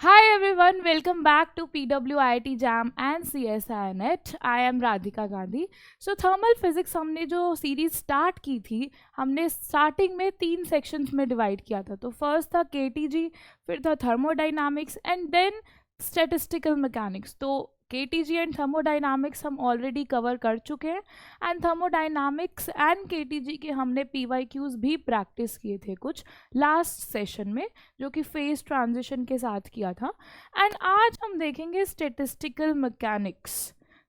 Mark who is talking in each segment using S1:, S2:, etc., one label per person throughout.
S1: Hi everyone, welcome back to PWIT Jam and CSIRNet. I am Radhika Gandhi. So thermal physics हमने जो series start की थी, हमने starting में 3 sections में डिवाइड किया था. तो फर्स्ट था केटीजी, फिर था thermodynamics and then statistical mechanics. तो केटीजी एंड थर्मोडाइनामिक्स हम ऑलरेडी कवर कर चुके हैं एंड थर्मोडाइनामिक्स एंड केटीजी के हमने पीवाईक्यूज भी प्रैक्टिस किए थे कुछ लास्ट सेशन में, जो कि फेज ट्रांजिशन के साथ किया था. एंड आज हम देखेंगे स्टैटिस्टिकल मैकेनिक्स.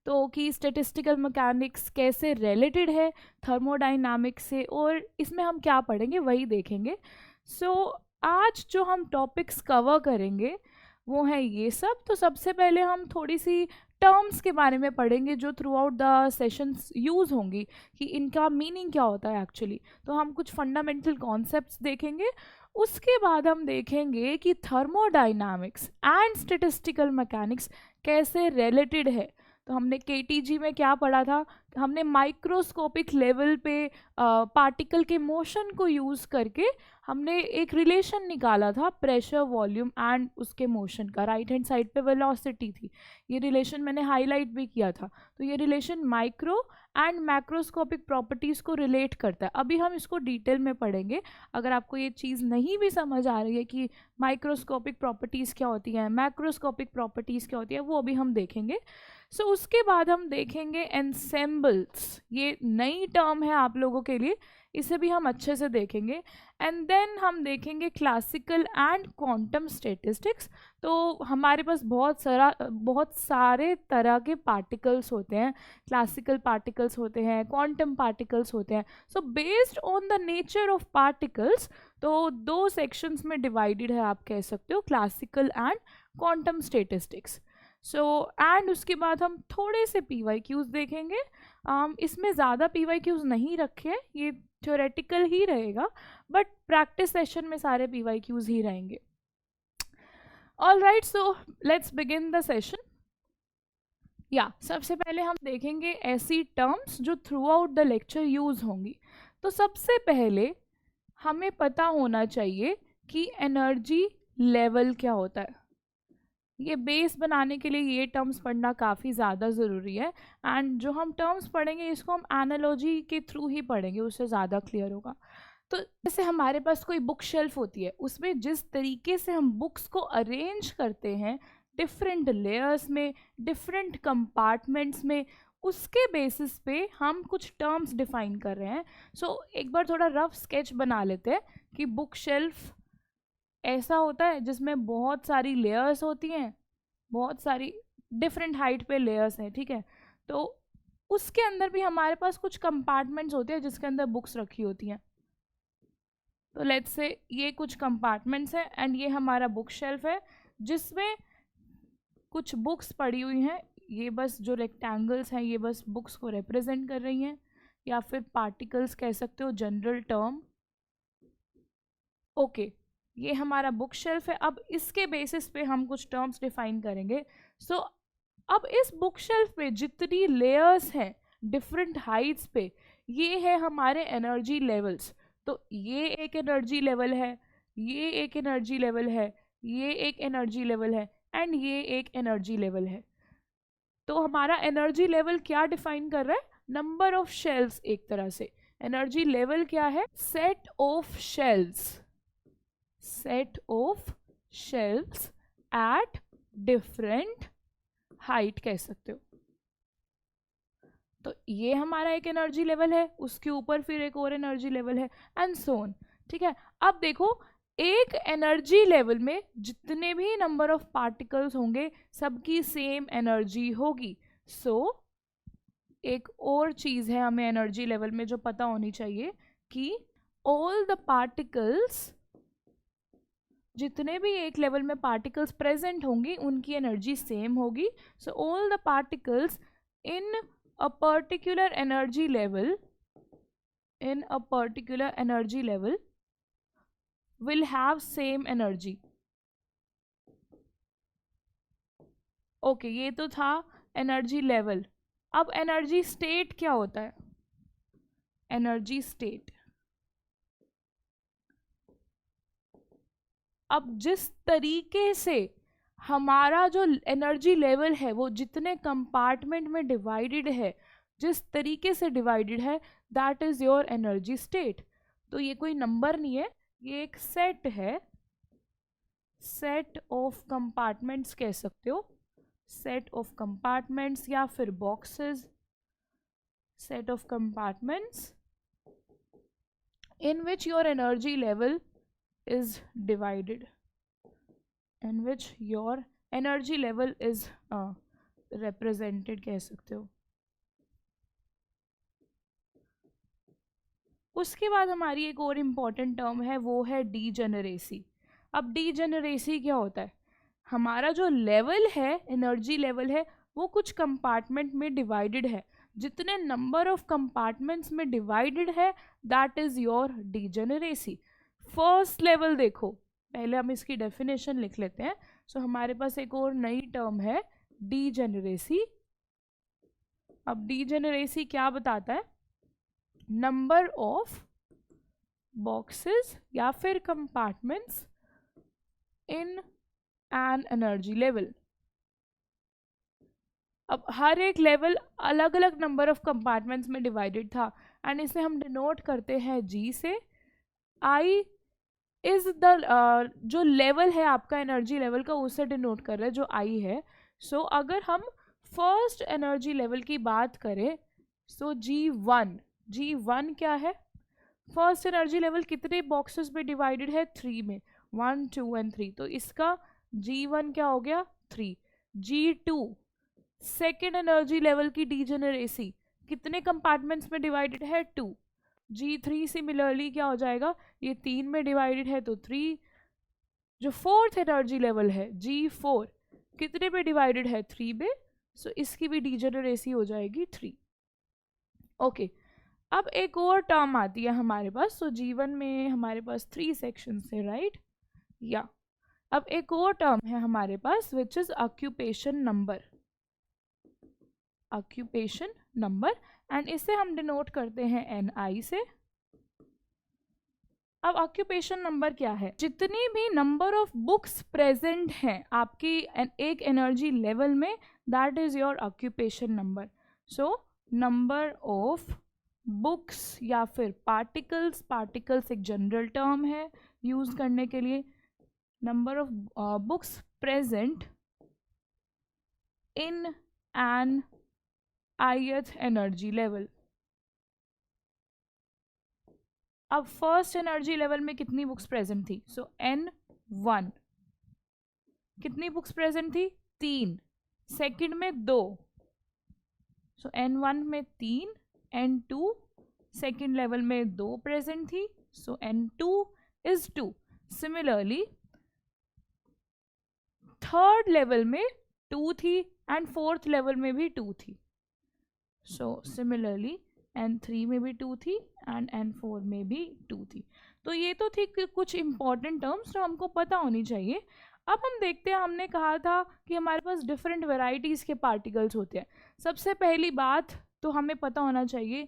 S1: तो कि स्टैटिस्टिकल मैकेनिक्स कैसे रिलेटेड है थर्मोडाइनामिक्स से और इसमें हम क्या पढ़ेंगे वही देखेंगे. सो आज जो हम टॉपिक्स कवर करेंगे वो है ये सब. तो सबसे पहले हम थोड़ी सी टर्म्स के बारे में पढ़ेंगे जो through out the sessions use होंगी कि इनका मीनिंग क्या होता है एक्चुअली. तो हम कुछ फंडामेंटल कॉन्सेप्ट्स देखेंगे. उसके बाद हम देखेंगे कि थर्मोडाइनामिक्स एंड स्टैटिस्टिकल मैकेनिक्स कैसे रिलेटेड है. तो हमने केटीजी में क्या पढ़ा था, हमने माइक्रोस्कोपिक लेवल पे पार्टिकल के मोशन को यूज़ करके हमने एक रिलेशन निकाला था प्रेशर वॉल्यूम एंड उसके मोशन का. राइट हैंड साइड पे वेलोसिटी थी. ये रिलेशन मैंने हाईलाइट भी किया था. तो ये relation micro and macroscopic properties को रिलेट करता है. अभी हम इसको डिटेल में पढ़ेंगे. अगर आपको ये चीज़ नहीं भी समझ आ रही है कि माइक्रोस्कोपिक प्रॉपर्टीज़ क्या होती हैं, मैक्रोस्कोपिक प्रॉपर्टीज़ क्या होती है, वो अभी हम देखेंगे. सो उसके बाद हम देखेंगे एनसेम्बल्स. ये नई टर्म है आप लोगों के लिए, इसे भी हम अच्छे से देखेंगे. एंड देन हम देखेंगे क्लासिकल एंड क्वांटम स्टैटिस्टिक्स. तो हमारे पास बहुत सारे तरह के पार्टिकल्स होते हैं. क्लासिकल पार्टिकल्स होते हैं, क्वांटम पार्टिकल्स होते हैं. सो based on the nature of particles तो 2 सेक्शंस में डिवाइडेड है आप कह सकते हो, classical and quantum statistics. So and उसके बाद हम थोड़े से पीवाईक्यूज देखेंगे. इसमें ज़्यादा पीवाईक्यूज नहीं रखे हैं, ये थ्योरेटिकल ही रहेगा, बट प्रैक्टिस सेशन में सारे पीवाईक्यूज ही रहेंगे. All right, so let's begin the session. सबसे पहले हम देखेंगे ऐसी टर्म्स जो through out the lecture use होंगी. तो सबसे पहले हमें पता होना चाहिए कि एनर्जी लेवल क्या होता है. ये बेस बनाने के लिए ये टर्म्स पढ़ना काफ़ी ज़्यादा ज़रूरी है. एंड जो हम टर्म्स पढ़ेंगे इसको हम एनालॉजी के थ्रू ही पढ़ेंगे, उससे ज़्यादा क्लियर होगा. तो जैसे हमारे पास कोई बुक शेल्फ होती है, उसमें जिस तरीके से हम बुक्स को अरेंज करते हैं डिफरेंट लेयर्स में, डिफरेंट कंपार्टमेंट्स में, उसके बेसिस पे हम कुछ टर्म्स डिफाइन कर रहे हैं. सो एक बार थोड़ा रफ स्केच बना लेते हैं कि बुक शेल्फ ऐसा होता है जिसमें बहुत सारी लेयर्स होती हैं, बहुत सारी डिफरेंट हाइट पे लेयर्स हैं. ठीक है, तो उसके अंदर भी हमारे पास कुछ कंपार्टमेंट्स होते हैं जिसके अंदर बुक्स रखी होती हैं. तो लेट्स से ये कुछ कंपार्टमेंट्स हैं एंड ये हमारा बुक शेल्फ है जिसमें कुछ बुक्स पड़ी हुई हैं. ये बस जो रेक्टेंगल्स हैं ये बस बुक्स को रिप्रेजेंट कर रही हैं, या फिर पार्टिकल्स कह सकते हो, जनरल टर्म. ओके, ये हमारा बुक शेल्फ है. अब इसके बेसिस पे हम कुछ टर्म्स डिफाइन करेंगे. सो अब इस बुक शेल्फ पे जितनी लेयर्स हैं डिफरेंट हाइट्स पे, ये है हमारे एनर्जी लेवल्स. तो ये एक एनर्जी लेवल है, ये एक एनर्जी लेवल है, ये एक एनर्जी लेवल है एंड ये एक एनर्जी लेवल है. तो हमारा एनर्जी लेवल क्या डिफाइन कर रहा है, नंबर ऑफ शेल्स. एक तरह से एनर्जी लेवल क्या है, set of shells, set of shells at different height कह सकते हो. तो ये हमारा एक एनर्जी लेवल है, उसके ऊपर फिर एक और एनर्जी लेवल है एंड सो ऑन. ठीक है, अब देखो एक एनर्जी लेवल में जितने भी नंबर ऑफ पार्टिकल्स होंगे सबकी सेम एनर्जी होगी. सो एक और चीज़ है हमें एनर्जी लेवल में जो पता होनी चाहिए कि ऑल द पार्टिकल्स, जितने भी एक लेवल में पार्टिकल्स प्रेजेंट होंगी उनकी एनर्जी सेम होगी. So all the particles in a particular energy level, in a particular energy level will have same energy. Okay, ये तो था एनर्जी लेवल. अब एनर्जी स्टेट क्या होता है, एनर्जी स्टेट. अब जिस तरीके से हमारा जो एनर्जी लेवल है वो जितने कंपार्टमेंट में डिवाइडेड है, जिस तरीके से डिवाइडेड है, that is your energy state. तो ये कोई नंबर नहीं है, ये एक सेट है, सेट ऑफ कंपार्टमेंट्स कह सकते हो, सेट ऑफ कंपार्टमेंट्स या फिर boxes, set of compartments in which your energy level is divided, in which your energy level is represented कह सकते हो। उसके बाद हमारी एक और इम्पॉर्टेंट टर्म है, वो है डीजेनरेसी। अब डीजेनरेसी क्या होता है? हमारा जो लेवल है, एनर्जी लेवल है, वो कुछ कंपार्टमेंट में डिवाइडेड है, जितने नंबर ऑफ कंपार्टमेंट्स में डिवाइडेड है, that is your degeneracy. First level देखो, पहले हम इसकी डेफिनेशन लिख लेते हैं। सो हमारे पास एक और नई टर्म है डीजेनरेसी। अब डीजेनरेसी क्या बताता है? नंबर ऑफ बॉक्सेस या फिर compartments in an energy level. अब हर एक लेवल अलग अलग नंबर ऑफ कंपार्टमेंट्स में डिवाइडेड था, एंड इसे हम डिनोट करते हैं जी से। आई इज द जो लेवल है आपका एनर्जी लेवल का, उसे डिनोट कर रहा है, जो आई है। सो अगर हम फर्स्ट एनर्जी लेवल की बात करें, सो जी वन क्या है? फर्स्ट एनर्जी लेवल कितने बॉक्सेस में डिवाइडेड है? 3 में, 1 2 एंड 3। तो इसका जी1 क्या हो गया? 3। जी2 सेकेंड एनर्जी लेवल की डीजेनरेसी कितने कंपार्टमेंट्स में डिवाइडेड है? 2। जी3 सिमिलरली क्या हो जाएगा? ये 3 में डिवाइडेड है तो 3। जो फोर्थ एनर्जी लेवल है जी4 कितने में डिवाइडेड है? 3 में। सो इसकी भी डीजेनरेसी हो जाएगी 3। ओके, अब एक और टर्म आती है हमारे पास। सो जी1 में हमारे पास 3 सेक्शंस है, राइट? या अब एक और टर्म है हमारे पास, which is occupation number, occupation number, and इसे हम डिनोट करते हैं NI से। अब ऑक्यूपेशन नंबर क्या है? जितनी भी नंबर ऑफ बुक्स प्रेजेंट हैं आपकी एक एनर्जी लेवल में, that is your occupation number. So number of books या फिर पार्टिकल्स, पार्टिकल्स एक जनरल टर्म है यूज करने के लिए। Number of books present in an ith energy level. अब फर्स्ट एनर्जी लेवल में कितनी बुक्स प्रेजेंट थी? सो N1 कितनी बुक्स प्रेजेंट थी? 3। सेकंड में 2, सो N1 में 3, N2 सेकंड लेवल में 2 प्रेजेंट थी, सो N2 is 2। Similarly third level में 2 थी एंड फोर्थ लेवल में भी 2 थी। सो सिमिलरली N3 में भी 2 थी एंड N4 में भी 2 थी। तो ये तो थी कुछ इंपॉर्टेंट टर्म्स जो हमको पता होनी चाहिए। अब हम देखते हैं, हमने कहा था कि हमारे पास डिफरेंट वेराइटीज़ के पार्टिकल्स होते हैं। सबसे पहली बात तो हमें पता होना चाहिए,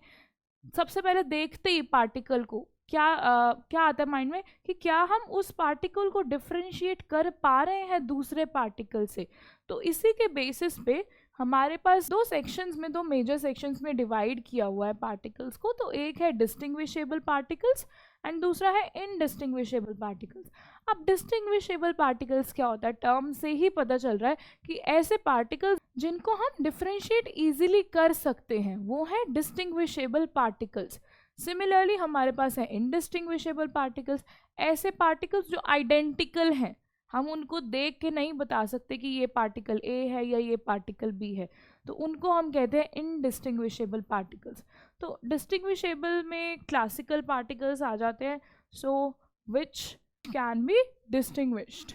S1: सबसे पहले देखते ही पार्टिकल को क्या आता है माइंड में, कि क्या हम उस पार्टिकल को डिफरेंशिएट कर पा रहे हैं दूसरे पार्टिकल से। तो इसी के बेसिस पे हमारे पास दो सेक्शंस में, दो मेजर सेक्शंस में डिवाइड किया हुआ है पार्टिकल्स को। तो एक है डिस्टिंग्विशेबल पार्टिकल्स एंड दूसरा है इनडिस्टिंग्विशेबल पार्टिकल्स। अब डिस्टिंग्विशेबल पार्टिकल्स क्या होता है? टर्म से ही पता चल रहा है कि ऐसे पार्टिकल्स जिनको हम डिफरेंशिएट इजीली कर सकते हैं, वो है डिस्टिंग्विशेबल पार्टिकल्स। सिमिलरली हमारे पास है इनडिस्टिंग्विशेबल पार्टिकल्स, ऐसे पार्टिकल्स जो आइडेंटिकल हैं, हम उनको देख के नहीं बता सकते कि ये पार्टिकल ए है या ये पार्टिकल बी है, तो उनको हम कहते हैं इनडिस्टिंग्विशेबल पार्टिकल्स। तो डिस्टिंग्विशेबल में क्लासिकल पार्टिकल्स आ जाते हैं, so which can be distinguished,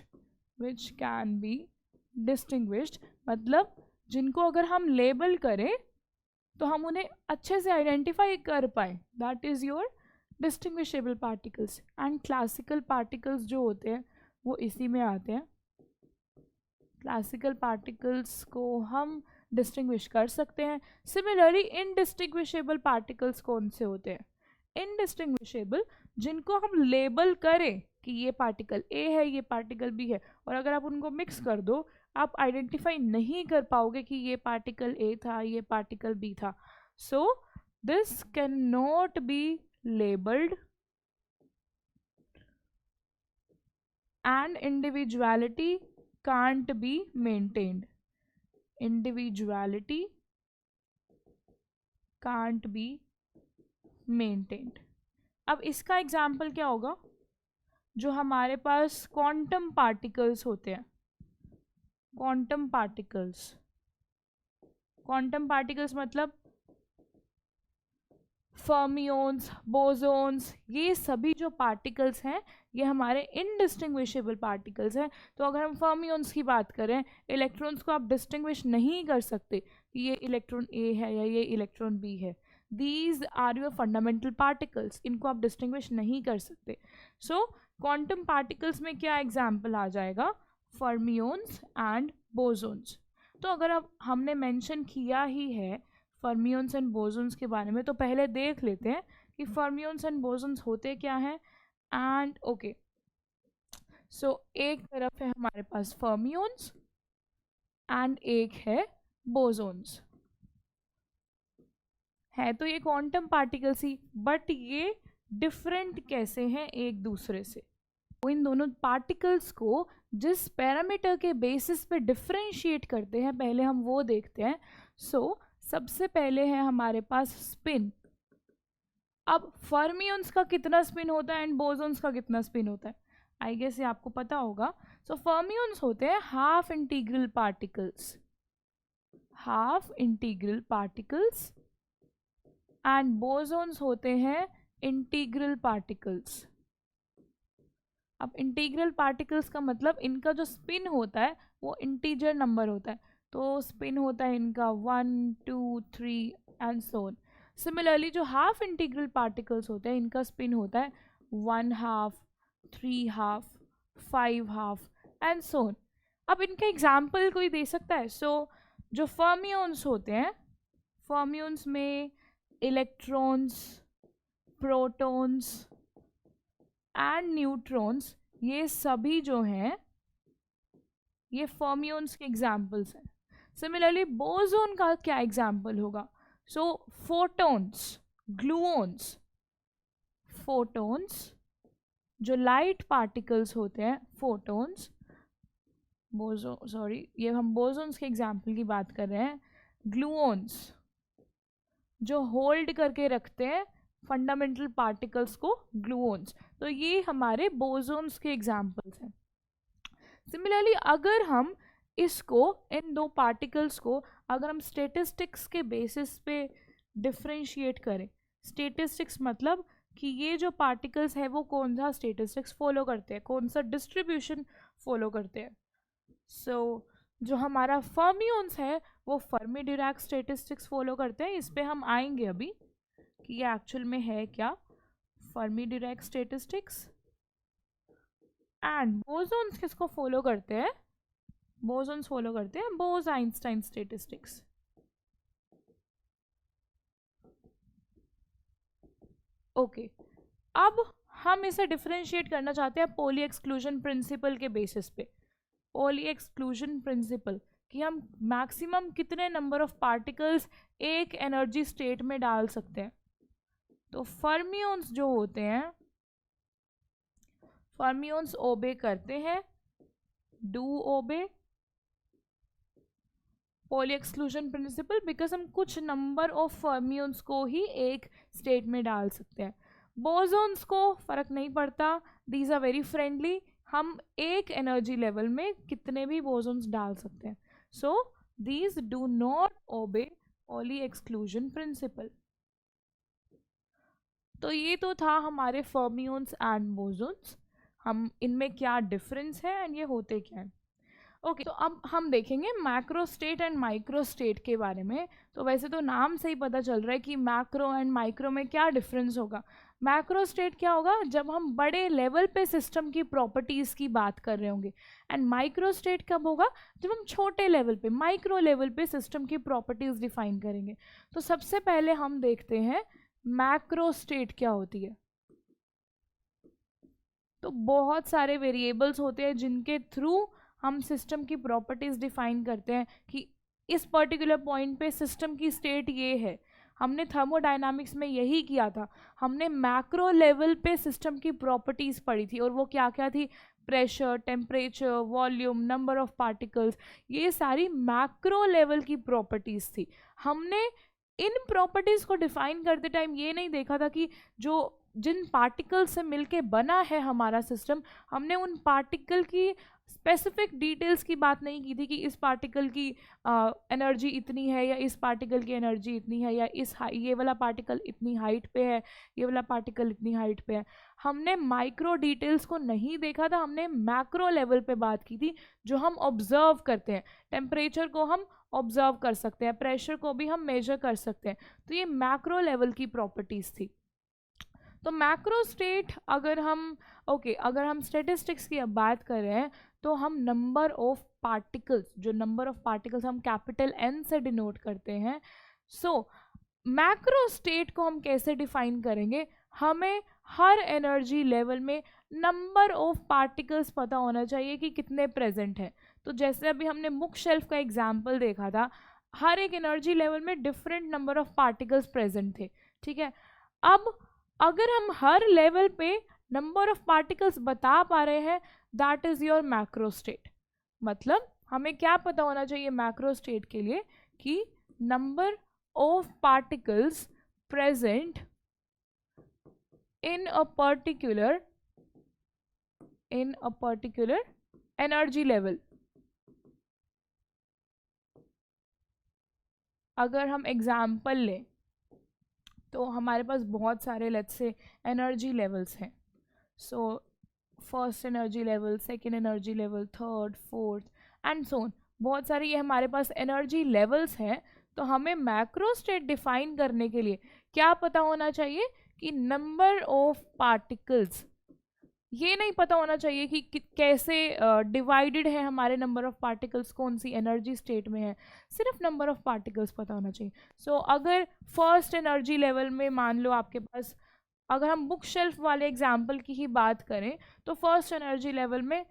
S1: which can be distinguished मतलब जिनको अगर हम लेबल करें तो हम उन्हें अच्छे से आइडेंटिफाई कर पाए, that is your distinguishable particles. And classical particles जो होते हैं वो इसी में आते हैं। क्लासिकल पार्टिकल्स को हम डिस्टिंग्विश कर सकते हैं। सिमिलरली इनडिस्टिंग्विशेबल पार्टिकल्स कौन से होते हैं? इनडिस्टिंग्विशेबल जिनको हम लेबल करें कि ये पार्टिकल ए है, ये पार्टिकल बी है, और अगर आप उनको मिक्स कर दो, आप आइडेंटिफाई नहीं कर पाओगे कि ये पार्टिकल ए था, ये पार्टिकल बी था. So this can not be labelled and individuality can't be maintained. Individuality can't be maintained. अब इसका एग्जाम्पल क्या होगा? जो हमारे पास क्वांटम पार्टिकल्स होते हैं, क्वांटम पार्टिकल्स. क्वांटम पार्टिकल्स मतलब फर्मियोन्स, बोसोन्स, ये सभी जो पार्टिकल्स हैं ये हमारे इनडिस्टिंग्विशेबल पार्टिकल्स हैं. तो अगर हम फर्मियोन्स की बात करें, इलेक्ट्रॉन्स को आप डिस्टिंग्विश नहीं कर सकते कि ये इलेक्ट्रॉन ए है या ये इलेक्ट्रॉन बी है. These are your fundamental particles, इनको आप डिस्टिंग्विश नहीं कर सकते. सो क्वांटम पार्टिकल्स में क्या एग्जाम्पल आ जाएगा? Fermions and bosons. तो अगर अब हमने मेंशन किया ही है फर्मियोन्स एंड बोसोन्स के बारे में, तो पहले देख लेते हैं कि फर्मियोन्स एंड बोसोन्स होते क्या हैं. एंड ओके, सो एक तरफ है हमारे पास फर्मियोन्स एंड एक है बोसोन्स. है तो ये क्वांटम पार्टिकल्स ही, बट ये डिफरेंट कैसे हैं एक दूसरे से. तो इन दोनों पार्टिकल्स को जिस पैरामीटर के बेसिस पे डिफरेंशिएट करते हैं, पहले हम वो देखते हैं. सो सबसे पहले है हमारे पास स्पिन. अब फर्मियोन्स का कितना स्पिन होता है एंड बोसोन्स का कितना स्पिन होता है, आई गेस ये आपको पता होगा. सो फर्मियोन्स होते हैं half integral particles, half integral particles, and bosons होते हैं इंटीग्रल पार्टिकल्स. अब इंटीग्रल पार्टिकल्स का मतलब इनका जो स्पिन होता है वो इंटीजर नंबर होता है. तो स्पिन होता है इनका 1, 2, 3 एंड सो ऑन. सिमिलरली जो हाफ इंटीग्रल पार्टिकल्स होते हैं इनका स्पिन होता है 1 half, 3 half, 5 half and so on. अब इनका एग्जाम्पल कोई दे सकता है? सो जो फर्मियोन्स होते हैं, फर्मियोन्स में इलेक्ट्रॉन्स, प्रोटॉन्स एंड न्यूट्रॉन्स, ये सभी जो हैं ये फर्मियोन्स के एग्जाम्पल्स हैं. सिमिलरली बोसोन का क्या एग्जाम्पल होगा? सो फोटॉन्स, ग्लूऑन्स. फोटॉन्स जो लाइट पार्टिकल्स होते हैं, फोटॉन्स. ये हम बोसोन्स के एग्जाम्पल की बात कर रहे हैं. ग्लूऑन्स जो होल्ड करके रखते हैं फंडामेंटल पार्टिकल्स को, ग्लूऑन्स. तो ये हमारे बोसोन्स के एग्जाम्पल्स हैं. सिमिलरली अगर हम इसको, इन दो पार्टिकल्स को अगर हम स्टेटिस्टिक्स के बेसिस पे डिफरेंशिएट करें, स्टेटिस्टिक्स मतलब कि ये जो पार्टिकल्स है वो कौन सा स्टेटिस्टिक्स फॉलो करते हैं, कौन सा डिस्ट्रीब्यूशन फॉलो करते हैं. सो जो हमारा फर्मियोन्स है वो फर्मी डिराक स्टेटिस्टिक्स फॉलो करते हैं. इस पे हम आएंगे अभी कि ये एक्चुअल में है क्या, Fermi Dirac statistics. And bosons किसको फॉलो करते हैं? बोसोन्स फॉलो करते हैं बोस-आइंस्टाइन स्टेटिस्टिक्स. ओके, अब हम इसे डिफरेंशिएट करना चाहते हैं पॉली एक्सक्लूजन प्रिंसिपल के बेसिस पे. पॉली एक्सक्लूजन प्रिंसिपल कि हम मैक्सिमम कितने नंबर ऑफ पार्टिकल्स एक एनर्जी स्टेट में डाल सकते हैं. तो फर्मियोन्स जो होते हैं, फर्मियोन्स ओबे करते हैं, डू ओबे पॉली एक्सक्लूजन प्रिंसिपल, बिकॉज हम कुछ नंबर ऑफ फर्मियोन्स को ही एक स्टेट में डाल सकते हैं. बोसोन्स को फर्क नहीं पड़ता, दीज आर वेरी फ्रेंडली, हम एक एनर्जी लेवल में कितने भी बोसोन्स डाल सकते हैं. So these do not obey poly exclusion principle. तो ये तो था हमारे फर्मियोन्स एंड बोसोन्स, हम इनमें क्या डिफरेंस है एंड ये होते क्या हैं. ओके, तो अब हम देखेंगे macro state and micro state के बारे में. तो वैसे तो नाम से ही पता चल रहा है कि मैक्रो एंड माइक्रो में क्या डिफरेंस होगा. मैक्रो स्टेट क्या होगा? जब हम बड़े लेवल पे सिस्टम की प्रॉपर्टीज़ की बात कर रहे होंगे. एंड माइक्रो स्टेट कब होगा? जब हम छोटे लेवल पे, माइक्रो लेवल पे सिस्टम की प्रॉपर्टीज़ डिफाइन करेंगे. तो सबसे पहले हम देखते हैं मैक्रो स्टेट क्या होती है. तो बहुत सारे वेरिएबल्स होते हैं जिनके थ्रू हम सिस्टम की प्रॉपर्टीज डिफाइन करते हैं कि इस पर्टिकुलर पॉइंट पे सिस्टम की स्टेट ये है। हमने थर्मोडायनामिक्स में यही किया था, हमने मैक्रो लेवल पे सिस्टम की प्रॉपर्टीज पढ़ी थी, और वो क्या क्या थी, pressure, temperature, volume, number of particles, ये सारी मैक्रो लेवल की प्रॉपर्टीज थी। हमने इन प्रॉपर्टीज को डिफाइन करते टाइम ये नहीं देखा था कि जो जिन पार्टिकल से मिलके बना है हमारा सिस्टम, हमने उन पार्टिकल की स्पेसिफिक डिटेल्स की बात नहीं की थी कि इस पार्टिकल की एनर्जी इतनी है, या इस पार्टिकल की एनर्जी इतनी है, या ये वाला पार्टिकल इतनी हाइट पे है, ये वाला पार्टिकल इतनी हाइट पे है। हमने माइक्रो डिटेल्स को नहीं देखा था, हमने मैक्रो लेवल पे बात की थी, जो हम ऑब्जर्व करते हैं। टेम्परेचर को हम ऑब्जर्व कर सकते हैं, प्रेशर को भी हम मेजर कर सकते हैं, तो ये मैक्रो लेवल की प्रॉपर्टीज थी। तो मैक्रो स्टेट अगर हम स्टेटिस्टिक्स की अब बात कर रहे हैं, तो हम नंबर ऑफ पार्टिकल्स, जो नंबर ऑफ पार्टिकल्स हम कैपिटल N से डिनोट करते हैं। मैक्रो स्टेट को हम कैसे डिफाइन करेंगे, हमें हर एनर्जी लेवल में नंबर ऑफ पार्टिकल्स पता होना चाहिए कि कितने प्रेजेंट हैं। तो जैसे अभी हमने बुक शेल्फ का एग्जाम्पल देखा था, हर एक एनर्जी लेवल में different number of particles present थे, ठीक है। अब अगर हम हर लेवल पे नंबर ऑफ पार्टिकल्स बता पा रहे हैं, that is your macro state. मतलब हमें क्या पता होना चाहिए मैक्रो स्टेट के लिए, कि number of particles present in a particular energy level। अगर हम एग्जाम्पल लें तो हमारे पास बहुत सारे लेट्स से एनर्जी लेवल्स हैं। So first energy level, second energy level, third, fourth and so on, बहुत सारे ये हमारे पास एनर्जी लेवल्स हैं। तो हमें मैक्रो स्टेट डिफाइन करने के लिए क्या पता होना चाहिए कि नंबर ऑफ पार्टिकल्स, ये नहीं पता होना चाहिए कि कैसे डिवाइडेड है हमारे नंबर ऑफ पार्टिकल्स, कौन सी एनर्जी स्टेट में है, सिर्फ नंबर ऑफ पार्टिकल्स पता होना चाहिए। सो अगर फर्स्ट एनर्जी लेवल में मान लो आपके पास, अगर हम बुक शेल्फ वाले एग्जाम्पल की ही बात करें, तो फर्स्ट एनर्जी लेवल में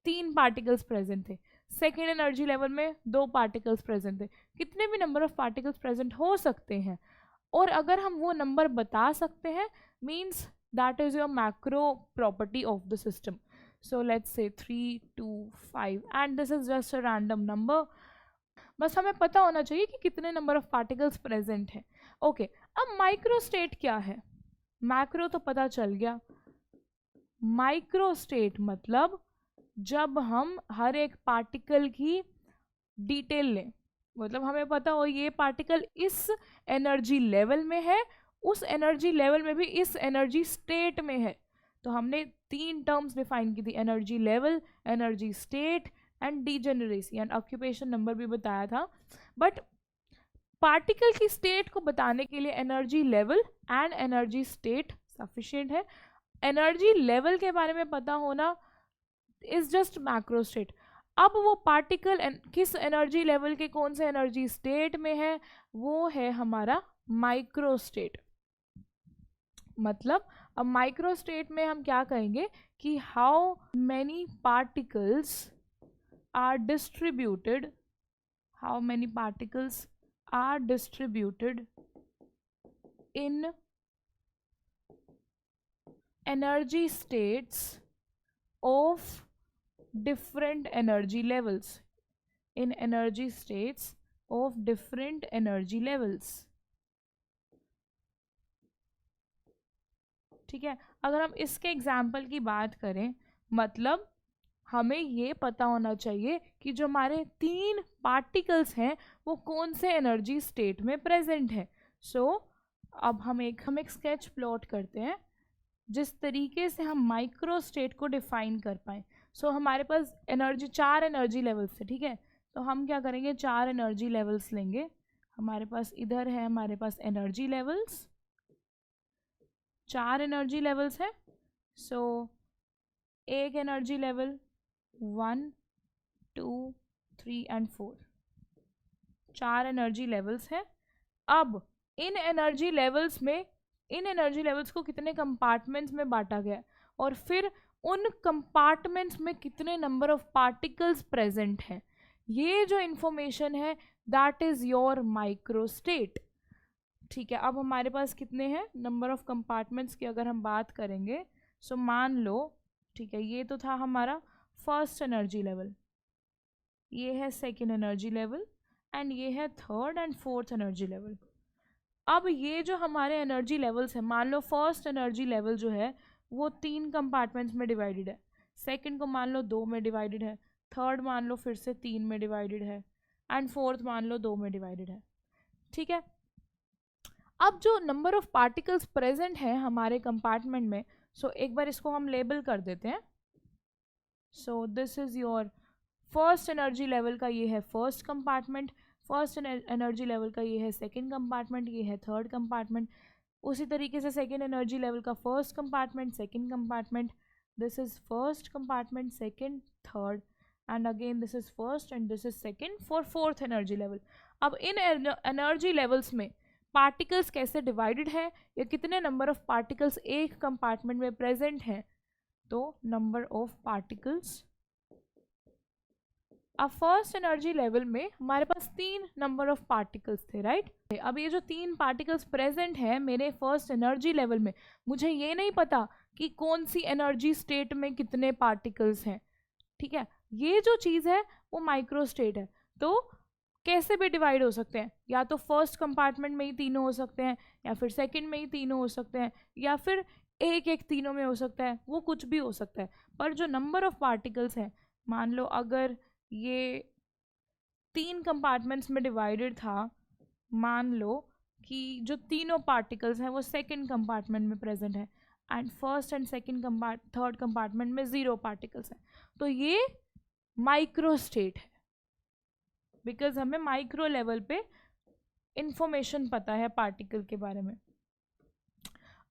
S1: 3 पार्टिकल्स प्रेजेंट थे, सेकेंड एनर्जी लेवल में 2 पार्टिकल्स प्रेजेंट थे। कितने भी नंबर ऑफ पार्टिकल्स प्रेजेंट हो सकते हैं, और अगर हम वो नंबर बता सकते हैं, means that is your macro property of the system. So let's say 3, 2, 5 and this is just a random number। बस हमें पता होना चाहिए कि कितने नंबर ऑफ पार्टिकल्स प्रेजेंट हैं। ओके, अब माइक्रो स्टेट क्या है? मैक्रो तो पता चल गया, माइक्रो स्टेट मतलब जब हम हर एक पार्टिकल की डिटेल लें, मतलब हमें पता हो ये पार्टिकल इस एनर्जी लेवल में है, उस एनर्जी लेवल में भी इस एनर्जी स्टेट में है। तो हमने 3 टर्म्स डिफाइन की थी, energy level, energy state and degeneracy, and occupation number भी बताया था। बट पार्टिकल की स्टेट को बताने के लिए energy level and energy state sufficient है। एनर्जी लेवल के बारे में पता होना इज जस्ट मैक्रो स्टेट। अब वो पार्टिकल किस एनर्जी लेवल के कौन से एनर्जी स्टेट में है, वो है हमारा माइक्रो स्टेट। मतलब अब माइक्रो स्टेट में हम क्या कहेंगे कि how many particles are distributed, how many particles are distributed in energy states of different energy levels, in energy states of different energy levels। ठीक है, अगर हम इसके एग्जाम्पल की बात करें, मतलब हमें ये पता होना चाहिए कि जो हमारे 3 पार्टिकल्स हैं वो कौन से एनर्जी स्टेट में प्रेजेंट है। सो अब हम एक स्केच प्लॉट करते हैं जिस तरीके से हम माइक्रो स्टेट को डिफाइन कर पाए। सो हमारे पास 4 एनर्जी लेवल्स थे, ठीक है। तो हम क्या करेंगे, 4 एनर्जी लेवल्स लेंगे। हमारे पास इधर है, हमारे पास एनर्जी लेवल्स, 4 एनर्जी लेवल्स है। सो एक energy level 1, 2, 3 and 4, 4 energy levels है। अब इन एनर्जी लेवल्स को कितने कंपार्टमेंट्स में बांटा गया, और फिर उन कंपार्टमेंट्स में कितने नंबर ऑफ पार्टिकल्स प्रेजेंट हैं, ये जो इंफॉर्मेशन है दैट इज योर माइक्रोस्टेट। ठीक है, अब हमारे पास कितने हैं नंबर ऑफ कंपार्टमेंट्स की अगर हम बात करेंगे, सो मान लो, ठीक है, ये तो था हमारा फर्स्ट एनर्जी लेवल, ये है सेकेंड एनर्जी लेवल, एंड ये है third and fourth energy level. अब ये जो हमारे एनर्जी लेवल्स हैं, मान लो फर्स्ट एनर्जी लेवल जो है वो 3 कंपार्टमेंट्स में डिवाइडेड है, सेकंड को मान लो 2 में डिवाइडेड है, थर्ड मान लो फिर से 3 में डिवाइडेड है, एंड फोर्थ मान लो 2 में डिवाइडेड है। ठीक है, अब जो नंबर ऑफ पार्टिकल्स प्रेजेंट है हमारे कंपार्टमेंट में, सो एक बार इसको हम लेबल कर देते हैं। So this is your first energy level का ये है first compartment, first energy level का ये है सेकंड कंपार्टमेंट, ये है थर्ड कंपार्टमेंट। उसी तरीके से सेकंड एनर्जी लेवल का first compartment, second compartment, this is first compartment, second, third, and again this is first and this is second for fourth energy level. अब इन एनर्जी लेवल्स में particles कैसे divided है या कितने नंबर ऑफ पार्टिकल्स एक compartment में present हैं, तो नंबर ऑफ पार्टिकल्स। अब फर्स्ट एनर्जी लेवल में हमारे पास 3 नंबर ऑफ पार्टिकल्स थे, राइट। अब ये जो 3 पार्टिकल्स प्रेजेंट है मेरे फर्स्ट एनर्जी लेवल में, मुझे ये नहीं पता कि कौन सी एनर्जी स्टेट में कितने पार्टिकल्स हैं। ठीक है, ये जो चीज़ है वो माइक्रो स्टेट है, तो कैसे भी डिवाइड हो सकते हैं, या तो फर्स्ट कंपार्टमेंट में ही तीनों हो सकते हैं, या फिर सेकंड में ही तीनों हो सकते हैं, या फिर एक एक तीनों में हो सकता है, वो कुछ भी हो सकता है। पर जो नंबर ऑफ पार्टिकल्स हैं, मान लो अगर ये 3 कंपार्टमेंट्स में डिवाइडेड था, मान लो कि जो तीनों पार्टिकल्स हैं वो सेकंड कंपार्टमेंट में प्रेजेंट है, and first and second third compartment में 0 पार्टिकल्स हैं, तो ये माइक्रो स्टेट है, बिकॉज हमें माइक्रो लेवल पे इंफॉर्मेशन पता है पार्टिकल के बारे में।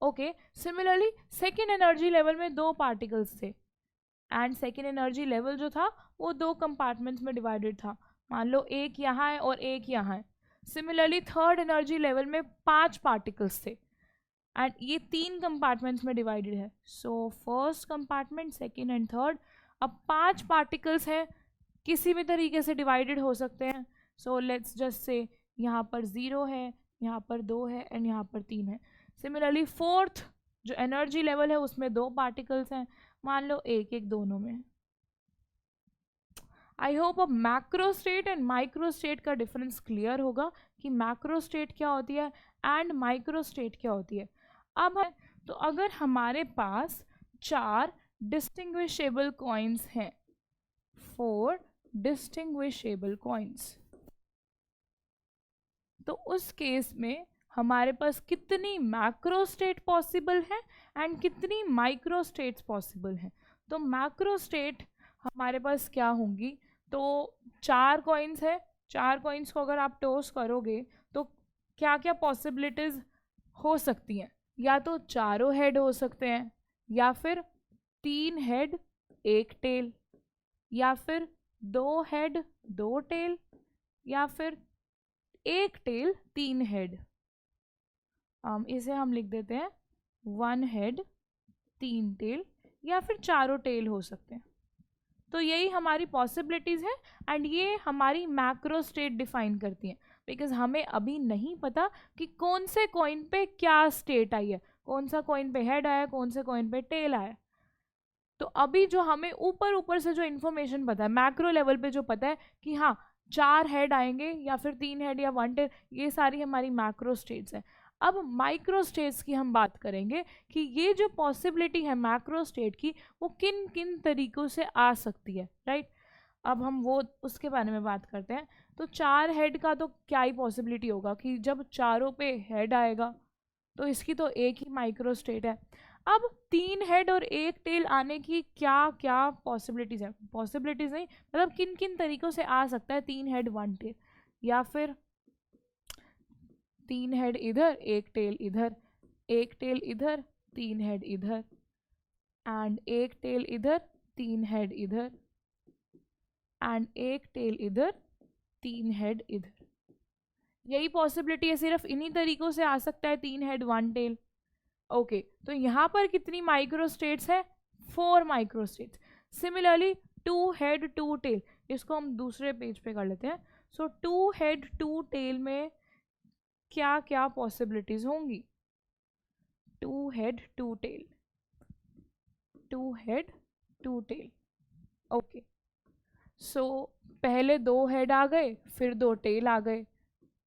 S1: Okay, similarly second energy level में 2 पार्टिकल्स थे, एंड सेकेंड एनर्जी लेवल जो था वो 2 कंपार्टमेंट्स में डिवाइडेड था, मान लो एक यहाँ है और एक यहाँ है। सिमिलरली थर्ड एनर्जी लेवल में 5 पार्टिकल्स थे, एंड ये 3 कंपार्टमेंट्स में डिवाइडेड है, so first compartment, second and third. अब 5 पार्टिकल्स हैं, किसी भी तरीके से डिवाइडेड हो सकते हैं, सो लेट्स जस्ट से यहाँ पर 0 है, यहाँ पर 2 है, एंड यहाँ पर 3 है। सिमिलरली फोर्थ जो एनर्जी लेवल है उसमें 2 पार्टिकल्स हैं, मान लो एक एक दोनों में। आई होप अब macro state and micro state का डिफरेंस क्लियर होगा कि मैक्रो स्टेट क्या होती है एंड माइक्रो स्टेट क्या होती है। अब है तो अगर हमारे पास 4 डिस्टिंग्विशेबल कॉइन्स हैं, 4 डिस्टिंग्विशेबल कॉइन्स, तो उस केस में हमारे पास कितनी मैक्रो स्टेट पॉसिबल है एंड कितनी माइक्रो स्टेट्स पॉसिबल हैं। तो मैक्रो स्टेट हमारे पास क्या होंगी, तो 4 कॉइन्स है, 4 कॉइन्स को अगर आप टॉस करोगे तो क्या क्या पॉसिबिलिटीज़ हो सकती हैं, या तो चारों हेड हो सकते हैं, या फिर 3 हेड 1 टेल, या फिर 2 हेड 2 टेल, या फिर 1 टेल 3 हेड। इसे हम लिख देते हैं 1 हेड 3 टेल, या फिर चारों टेल हो सकते हैं। तो यही हमारी पॉसिबिलिटीज़ है, एंड ये हमारी मैक्रो स्टेट डिफाइन करती हैं, बिकॉज हमें अभी नहीं पता कि कौन से कॉइन पे क्या स्टेट आई है, कौन सा कॉइन पे हेड आया, कौन से कॉइन पे टेल आया। तो अभी जो हमें ऊपर ऊपर से जो इन्फॉर्मेशन पता है, मैक्रो लेवल पे जो पता है कि हाँ 4 हेड आएंगे या फिर 3 हेड या 1 टेल, ये सारी हमारी मैक्रो स्टेट्स हैं। अब माइक्रो स्टेट्स की हम बात करेंगे कि ये जो पॉसिबिलिटी है मैक्रो स्टेट की वो किन किन तरीक़ों से आ सकती है, राइट। अब हम वो उसके बारे में बात करते हैं। तो 4 हेड का तो क्या ही पॉसिबिलिटी होगा कि जब चारों पे हेड आएगा तो इसकी तो एक ही माइक्रो स्टेट है। अब 3 हेड और 1 टेल आने की क्या क्या पॉसिबिलिटीज़ हैं, पॉसिबिलिटीज़ नहीं मतलब किन किन तरीक़ों से आ सकता है 3 हेड 1 टेल, या फिर 3 हेड इधर 1 टेल इधर, 1 टेल इधर 3 हेड इधर, एंड 1 टेल इधर 3 हेड इधर, एंड 1 टेल इधर 3 हेड इधर। यही पॉसिबिलिटी है, सिर्फ इन्हीं तरीक़ों से आ सकता है 3 हेड 1 टेल। ओके, तो यहाँ पर कितनी माइक्रो स्टेट्स है, 4 माइक्रोस्टेट्स। सिमिलरली 2 हेड 2 टेल, इसको हम दूसरे पेज पे कर लेते हैं। सो 2 हेड 2 टेल में क्या क्या पॉसिबिलिटीज होंगी? 2 head 2 tail, 2 head 2 tail. Okay, so पहले 2 हेड आ गए, फिर 2 टेल आ गए,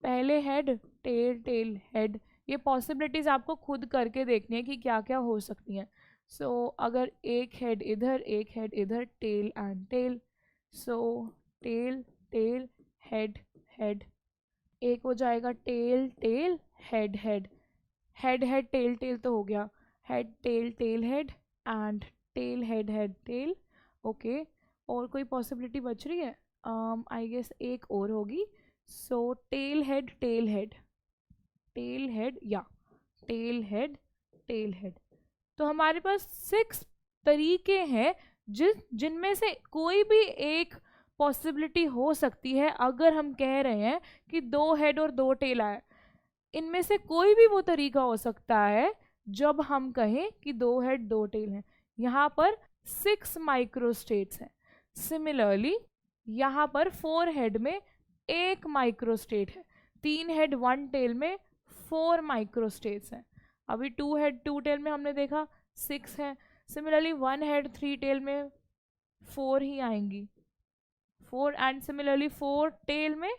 S1: पहले हेड टेल टेल हेड। ये पॉसिबिलिटीज आपको खुद करके देखनी है कि क्या क्या हो सकती हैं। सो अगर एक हेड इधर एक हेड इधर, tail and tail, so tail tail head head, एक हो जाएगा tail tail head head, head head tail tail तो हो गया, head tail tail head and tail head head tail. Okay, और कोई पॉसिबिलिटी बच रही है? आई गेस एक और होगी। So tail head tail head, tail head या टेल हेड टेल हेड। तो हमारे पास 6 तरीके हैं जिनमें से कोई भी एक पॉसिबिलिटी हो सकती है। अगर हम कह रहे हैं कि 2 हेड और 2 टेल आए, इनमें से कोई भी वो तरीका हो सकता है जब हम कहें कि 2 हेड 2 टेल हैं। यहाँ पर 6 माइक्रोस्टेट्स हैं। सिमिलरली यहाँ पर 4 हेड में 1 माइक्रोस्टेट है, 3 हेड 1 टेल में 4 माइक्रोस्टेट्स हैं। अभी 2 हेड 2 टेल में हमने देखा 6 है। सिमिलरली 1 हेड 3 टेल में 4 ही आएंगी, 4, एंड सिमिलरली 4 टेल में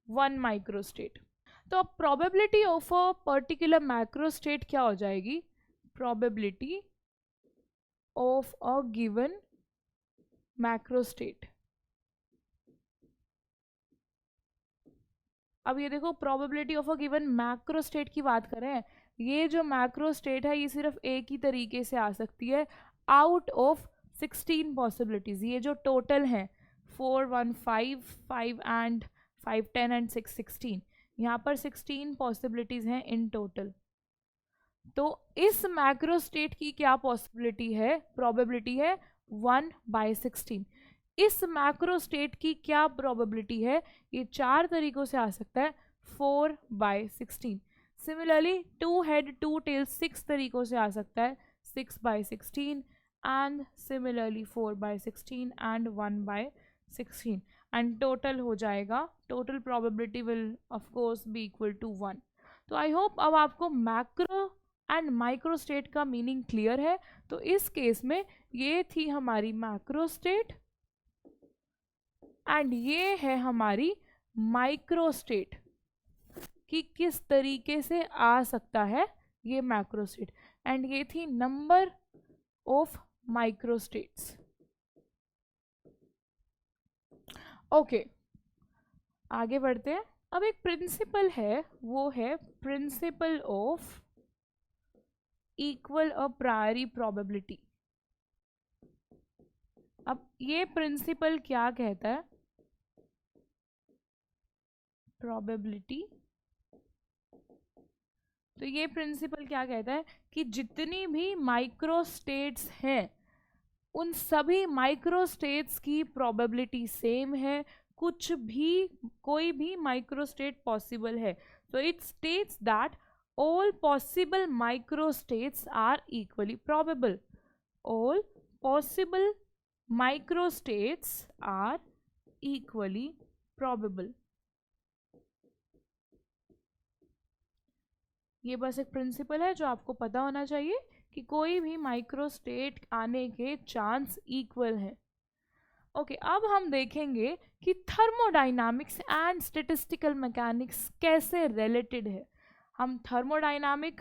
S1: 1 माइक्रोस्टेट। तो अब probability of a particular macrostate क्या हो जाएगी? Probability of a given macrostate. अब ये देखो, probability of a given macrostate की बात कर रहे हैं। ये जो मैक्रोस्टेट है ये सिर्फ एक ही तरीके से आ सकती है आउट ऑफ 16 पॉसिबिलिटीज। ये जो टोटल हैं 4 1 5 5 एंड 5 10 एंड 6 16, यहाँ पर 16 पॉसिबिलिटीज हैं इन टोटल। तो इस मैक्रोस्टेट की क्या पॉसिबिलिटी है? प्रोबेबिलिटी है 1/16। इस मैक्रोस्टेट की क्या प्रोबेबिलिटी है? ये 4 तरीकों से आ सकता है, 4/16। सिमिलरली 2 हेड 2 टेल 6 तरीकों से आ सकता है, 6/16, and similarly 4/16 and 1/16, and total हो जाएगा, total probability will of course be equal to 1। तो आई होप अब आपको मैक्रो एंड माइक्रोस्टेट का मीनिंग क्लियर है। तो इस केस में ये थी हमारी मैक्रोस्टेट एंड ये है हमारी माइक्रोस्टेट कि किस तरीके से आ सकता है ये मैक्रोस्टेट, एंड ये थी नंबर ऑफ माइक्रोस्टेट्स। ओके, आगे बढ़ते हैं। अब एक प्रिंसिपल है, वो है principle of equal a priori probability. अब ये प्रिंसिपल क्या कहता है? प्रोबेबिलिटी, तो ये प्रिंसिपल क्या कहता है कि जितनी भी माइक्रोस्टेट्स हैं उन सभी माइक्रोस्टेट्स की प्रोबेबिलिटी सेम है, कुछ भी कोई भी माइक्रोस्टेट पॉसिबल है। तो it states that all possible microstates are equally probable. All possible microstates are equally probable. ये बस एक प्रिंसिपल है जो आपको पता होना चाहिए कि कोई भी माइक्रोस्टेट आने के चांस इक्वल है। ओके, अब हम देखेंगे कि थर्मोडाइनामिक्स एंड स्टैटिस्टिकल मैकेनिक्स कैसे रिलेटेड है। हम थर्मोडाइनामिक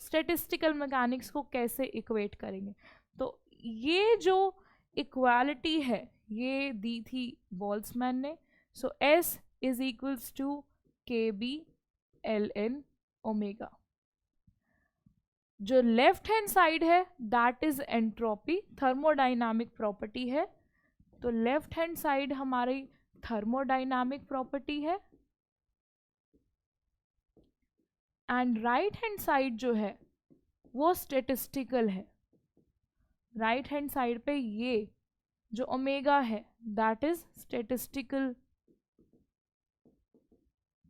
S1: स्टैटिस्टिकल मैकेनिक्स को कैसे इक्वेट करेंगे। तो ये जो इक्वालिटी है ये दी थी बोल्ट्जमैन ने। So S is equals to KB ln omega. जो लेफ्ट हैंड साइड है that is entropy, thermodynamic property है। तो लेफ्ट हैंड साइड हमारी थर्मोडाइनामिक प्रॉपर्टी है, एंड राइट हैंड साइड जो है वो स्टेटिस्टिकल है। राइट हैंड साइड पे ये जो ओमेगा है दैट इज स्टेटिस्टिकल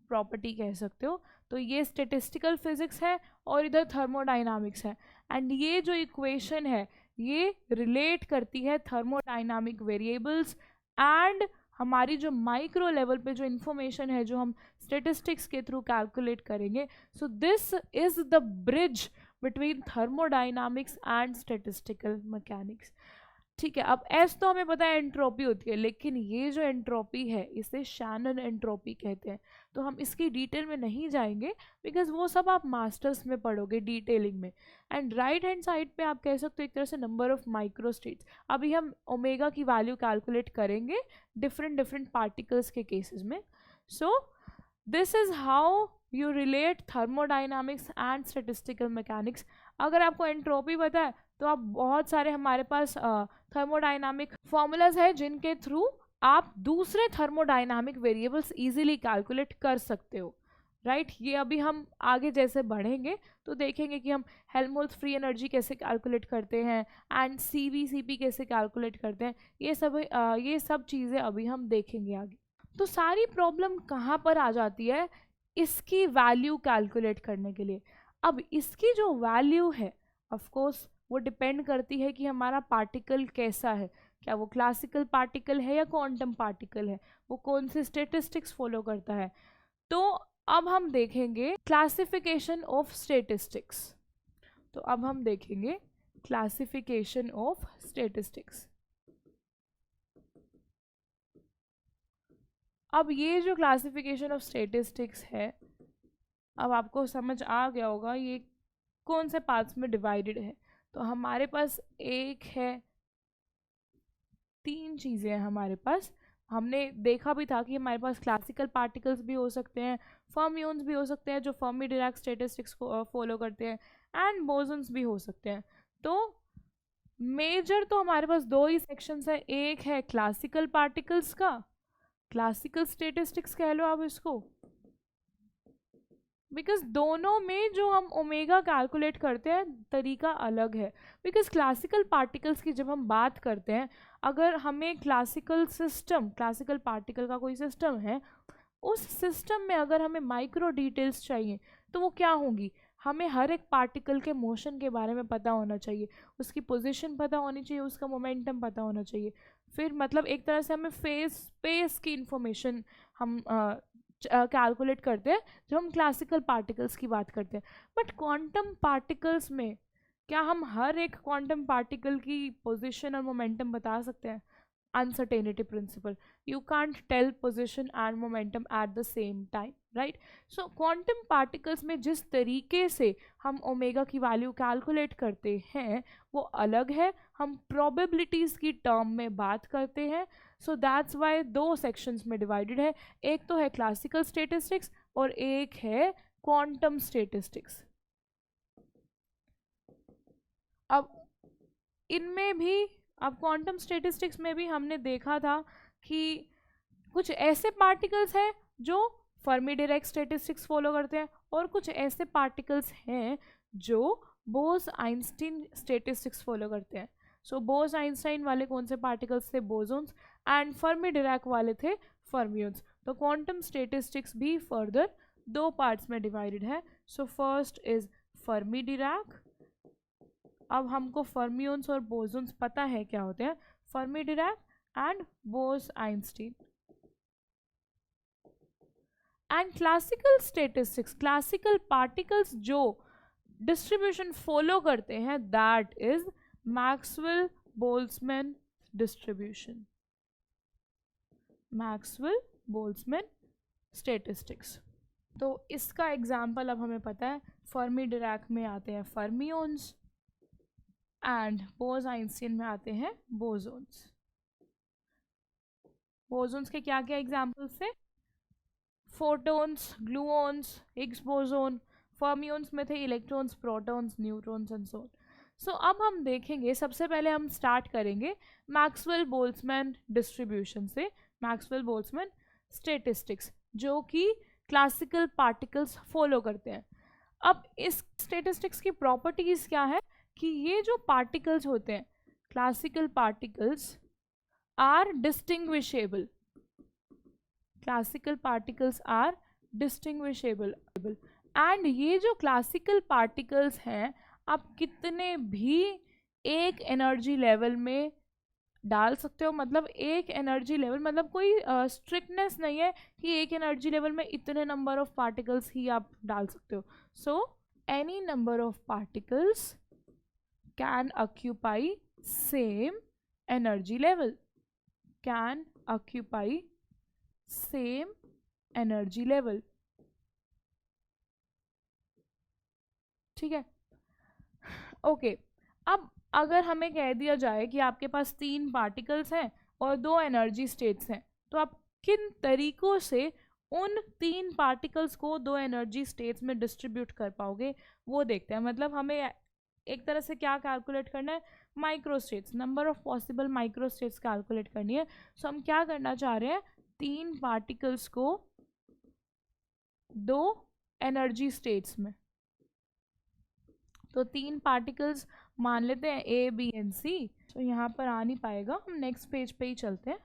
S1: प्रॉपर्टी कह सकते हो। तो ये स्टेटिस्टिकल फिजिक्स है और इधर थर्मोडाइनामिक्स है, एंड ये जो इक्वेशन है ये रिलेट करती है थर्मोडाइनामिक वेरिएबल्स एंड हमारी जो माइक्रो लेवल पे जो इन्फॉर्मेशन है जो हम स्टेटिस्टिक्स के थ्रू कैलकुलेट करेंगे. सो this is the bridge between thermodynamics and statistical mechanics. ठीक है, अब एस तो हमें पता है एंट्रोपी होती है, लेकिन ये जो एंट्रोपी है इसे शैनन एंट्रोपी कहते हैं. तो हम इसकी डिटेल में नहीं जाएंगे बिकॉज वो सब आप मास्टर्स में पढ़ोगे डिटेलिंग में. एंड राइट हैंड साइड पे आप कह सकते हो एक तरह से नंबर ऑफ माइक्रो स्टेट्स. अभी हम ओमेगा की वैल्यू कैलकुलेट करेंगे डिफरेंट पार्टिकल्स के केसेस में. सो this is how you relate thermodynamics and statistical mechanics. अगर आपको एंट्रोपी पता है तो आप बहुत सारे हमारे पास थर्मोडाइनामिक फॉर्मूलाज है जिनके थ्रू आप दूसरे थर्मोडाइनामिक वेरिएबल्स इजीली कैलकुलेट कर सकते हो. राइट ये अभी हम आगे जैसे बढ़ेंगे तो देखेंगे कि हम हेल्महोल्ट्ज फ्री एनर्जी कैसे कैलकुलेट करते हैं एंड CVCP कैसे कैलकुलेट करते हैं. ये सब चीज़ें अभी हम देखेंगे आगे. तो सारी प्रॉब्लम कहाँ पर आ जाती है, इसकी वैल्यू कैलकुलेट करने के लिए. अब इसकी जो वैल्यू है ऑफ कोर्स वो डिपेंड करती है कि हमारा पार्टिकल कैसा है, क्या वो क्लासिकल पार्टिकल है या क्वांटम पार्टिकल है, वो कौन से स्टेटिस्टिक्स फॉलो करता है. तो अब हम देखेंगे क्लासिफिकेशन ऑफ स्टेटिस्टिक्स. तो अब हम देखेंगे क्लासिफिकेशन ऑफ स्टेटिस्टिक्स. अब ये जो क्लासिफिकेशन ऑफ स्टेटिस्टिक्स है, अब आपको समझ आ गया होगा ये कौन से पार्ट्स में डिवाइडेड है. तो हमारे पास एक है, तीन चीज़ें हैं हमारे पास. हमने देखा भी था कि हमारे पास क्लासिकल पार्टिकल्स भी हो सकते हैं, फर्मियंस भी हो सकते हैं जो फर्मी डिराक स्टैटिस्टिक्स को फॉलो करते हैं, एंड बोसन्स भी हो सकते हैं. तो मेजर तो हमारे पास दो ही सेक्शंस है. एक है क्लासिकल पार्टिकल्स का, क्लासिकल स्टैटिस्टिक्स कह लो आप इसको, बिकॉज दोनों में जो हम ओमेगा कैलकुलेट करते हैं तरीका अलग है. बिकॉज क्लासिकल पार्टिकल्स की जब हम बात करते हैं, अगर हमें क्लासिकल पार्टिकल का कोई सिस्टम है, उस सिस्टम में अगर हमें माइक्रो डिटेल्स चाहिए तो वो क्या होंगी, हमें हर एक पार्टिकल के मोशन के बारे में पता होना चाहिए, उसकी पोजीशन पता होनी चाहिए, उसका मोमेंटम पता होना चाहिए. फिर मतलब एक तरह से हमें स्पेस की इंफॉर्मेशन हम कैलकुलेट करते हैं जब हम क्लासिकल पार्टिकल्स की बात करते हैं. बट क्वांटम पार्टिकल्स में क्या हम हर एक क्वांटम पार्टिकल की पोजीशन और मोमेंटम बता सकते हैं? Uncertainty principle, you can't tell position and momentum at the same time, right. So quantum particles में जिस तरीके से हम ओमेगा की वैल्यू कैलकुलेट करते हैं वो अलग है, हम प्रोबेबिलिटीज़ की टर्म में बात करते हैं. सो दैट्स वाई दो सेक्शंस में डिवाइडेड है. एक तो है क्लासिकल स्टैटिस्टिक्स और एक है क्वांटम स्टैटिस्टिक्स. अब इनमें भी, अब क्वांटम स्टैटिस्टिक्स में भी हमने देखा था कि कुछ ऐसे पार्टिकल्स हैं जो फर्मी डिराक स्टैटिस्टिक्स फॉलो करते हैं और कुछ ऐसे पार्टिकल्स हैं जो बोस आइंस्टीन स्टैटिस्टिक्स फॉलो करते हैं. सो बोस आइंस्टाइन वाले कौन से पार्टिकल्स थे? बोसोन्स. एंड फर्मी डिराक वाले थे फर्मियंस. तो क्वांटम स्टैटिस्टिक्स भी फर्दर दो पार्ट्स में डिवाइडेड है. So first is Fermi Dirac. अब हमको फर्मियंस और बोसोन्स पता है क्या होते हैं, Fermi Dirac and boss Einstein. And classical statistics, classical particles जो डिस्ट्रीब्यूशन फॉलो करते हैं, that is Maxwell Boltzmann distribution, Maxwell Boltzmann statistics. तो इसका एग्जाम्पल अब हमें पता है, फर्मी डिराक में आते हैं फर्मियंस एंड बोस आइंस्टीन में आते हैं बोसोन्स. बोसोन्स के क्या क्या एग्जाम्पल्स थे? Photons, gluons, Higgs boson. Fermions में थे electrons, protons, neutrons and so on. So अब हम देखेंगे, सबसे पहले हम स्टार्ट करेंगे मैक्सवेल बोल्ट्जमैन डिस्ट्रीब्यूशन से, मैक्सवेल बोल्ट्जमैन स्टैटिस्टिक्स जो कि क्लासिकल पार्टिकल्स फॉलो करते हैं. अब इस स्टैटिस्टिक्स की प्रॉपर्टीज क्या है कि ये जो पार्टिकल्स होते हैं, classical particles are distinguishable, classical particles are distinguishable. And ये जो क्लासिकल पार्टिकल्स हैं, आप कितने भी एक एनर्जी लेवल में डाल सकते हो। मतलब एक एनर्जी लेवल, मतलब कोई स्ट्रिक्टनेस नहीं है कि एक एनर्जी लेवल में इतने नंबर ऑफ पार्टिकल्स ही आप डाल सकते हो। So any number of particles can occupy same energy level, can occupy same energy level. ठीक है, ओके। अब अगर हमें कह दिया जाए कि आपके पास 3 पार्टिकल्स हैं और 2 एनर्जी स्टेट्स हैं, तो आप किन तरीकों से उन 3 पार्टिकल्स को 2 एनर्जी स्टेट्स में डिस्ट्रीब्यूट कर पाओगे वो देखते हैं। मतलब हमें एक तरह से क्या कैलकुलेट करना है, micro states, number of possible micro states calculate करनी है। सो हम क्या करना चाह रहे हैं, 3 पार्टिकल्स को 2 एनर्जी स्टेट्स में, तो 3 पार्टिकल्स मान लेते हैं ए बी एंड सी। तो यहाँ पर आ नहीं पाएगा, हम नेक्स्ट पेज पे ही चलते हैं।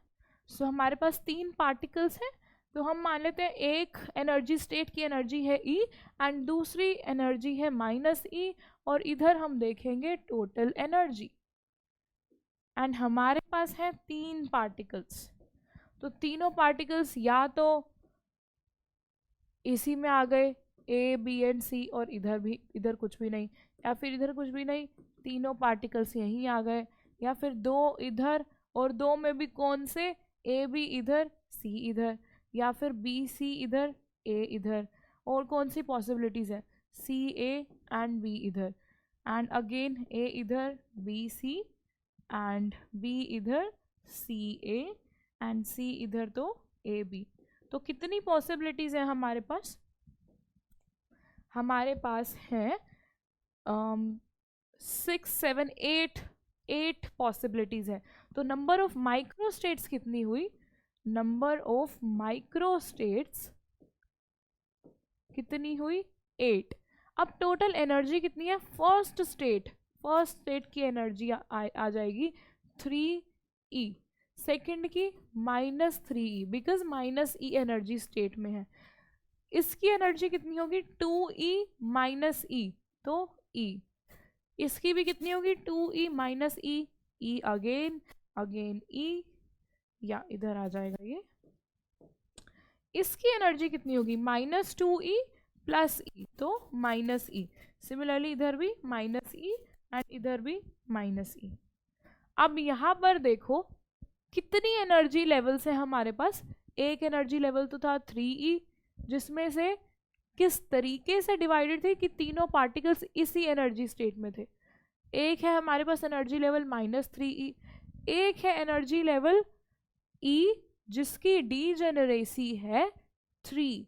S1: सो हमारे पास 3 पार्टिकल्स हैं, तो हम मान लेते हैं एक एनर्जी स्टेट की एनर्जी है ई एंड दूसरी एनर्जी है -E, और इधर हम देखेंगे टोटल एनर्जी। एंड हमारे पास है 3 पार्टिकल्स, तो तीनों पार्टिकल्स या तो इसी में आ गए ए बी एंड सी, और इधर भी, इधर कुछ भी नहीं, या फिर इधर कुछ भी नहीं, तीनों पार्टिकल्स यहीं आ गए, या फिर 2 इधर और 2 में भी कौन से, ए बी इधर सी इधर, या फिर बी सी इधर ए इधर, और कौन सी पॉसिबिलिटीज़ है, सी ए एंड बी इधर, एंड अगेन ए इधर बी सी एंड बी इधर सी ए एंड सी इधर तो ए बी। तो कितनी पॉसिबिलिटीज़ हैं हमारे पास, हमारे पास है 6 7 8 पॉसिबिलिटीज है। तो नंबर ऑफ माइक्रो स्टेट्स कितनी हुई, नंबर ऑफ माइक्रो स्टेट्स कितनी हुई, 8। अब टोटल एनर्जी कितनी है, फर्स्ट स्टेट की एनर्जी आ जाएगी 3E, सेकंड की -3E, because -E energy state में है। इसकी एनर्जी कितनी होगी 2E -E, तो E। इसकी भी कितनी होगी 2E -E, E again E, या इधर आ जाएगा ये। इसकी एनर्जी कितनी होगी -2E +E, तो -E। सिमिलरली इधर भी -E एंड इधर भी -E। अब यहाँ पर देखो कितनी एनर्जी लेवल्स है हमारे पास, एक एनर्जी लेवल तो था 3E, जिसमें से किस तरीके से डिवाइडेड थे कि तीनों पार्टिकल्स इसी एनर्जी स्टेट में थे। एक है हमारे पास एनर्जी लेवल -3E, एक है एनर्जी लेवल E जिसकी डीजेनरेसी है 3,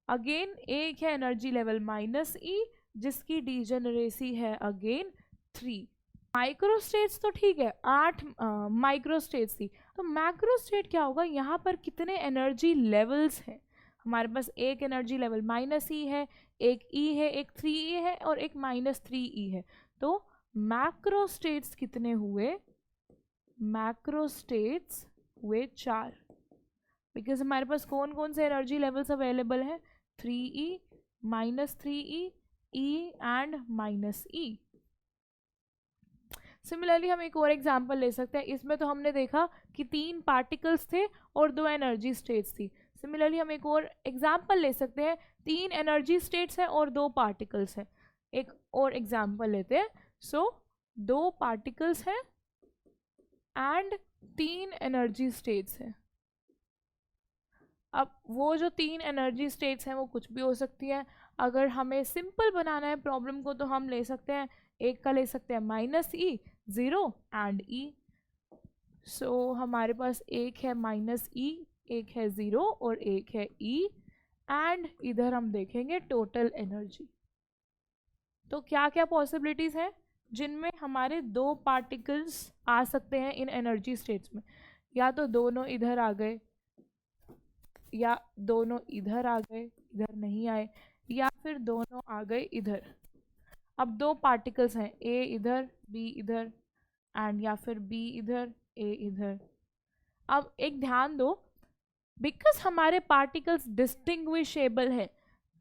S1: अगेन एक है एनर्जी लेवल -E जिसकी डीजेनरेसी है अगेन 3। माइक्रो स्टेट्स तो ठीक है, 8 माइक्रो स्टेट्स थी, तो मैक्रो स्टेट क्या होगा, यहाँ पर कितने एनर्जी लेवल्स हैं, हमारे पास एक एनर्जी लेवल -E है, एक E है, एक 3E है और एक -3E है। तो मैक्रो स्टेट्स कितने हुए, मैक्रो स्टेट्स हुए 4, बिकॉज हमारे पास कौन कौन से एनर्जी लेवल्स अवेलेबल हैं, 3E -3E E and -E। Similarly हम एक और एग्जांपल ले सकते हैं, इसमें तो हमने देखा कि 3 पार्टिकल्स थे और 2 एनर्जी स्टेट्स थी। सिमिलरली हम एक और एग्जांपल ले सकते हैं, 3 एनर्जी स्टेट्स हैं और 2 पार्टिकल्स हैं। एक और एग्जांपल लेते हैं। सो 2 पार्टिकल्स हैं एंड 3 एनर्जी स्टेट्स हैं। अब वो जो 3 एनर्जी स्टेट्स हैं वो कुछ भी हो सकती है। अगर हमें सिंपल बनाना है प्रॉब्लम को तो हम ले सकते हैं, एक का ले सकते हैं -E 0 एंड E। सो हमारे पास एक है -E, एक है 0 और एक है E, एंड इधर हम देखेंगे टोटल एनर्जी। तो क्या क्या पॉसिबिलिटीज़ हैं जिनमें हमारे 2 पार्टिकल्स आ सकते हैं इन एनर्जी स्टेट्स में, या तो दोनों इधर आ गए, या दोनों इधर आ गए, इधर नहीं आए, या फिर दोनों आ गए इधर। अब 2 पार्टिकल्स हैं, ए इधर बी इधर, एंड या फिर बी इधर ए इधर। अब एक ध्यान दो, बिकॉज हमारे पार्टिकल्स डिस्टिंग्विशेबल हैं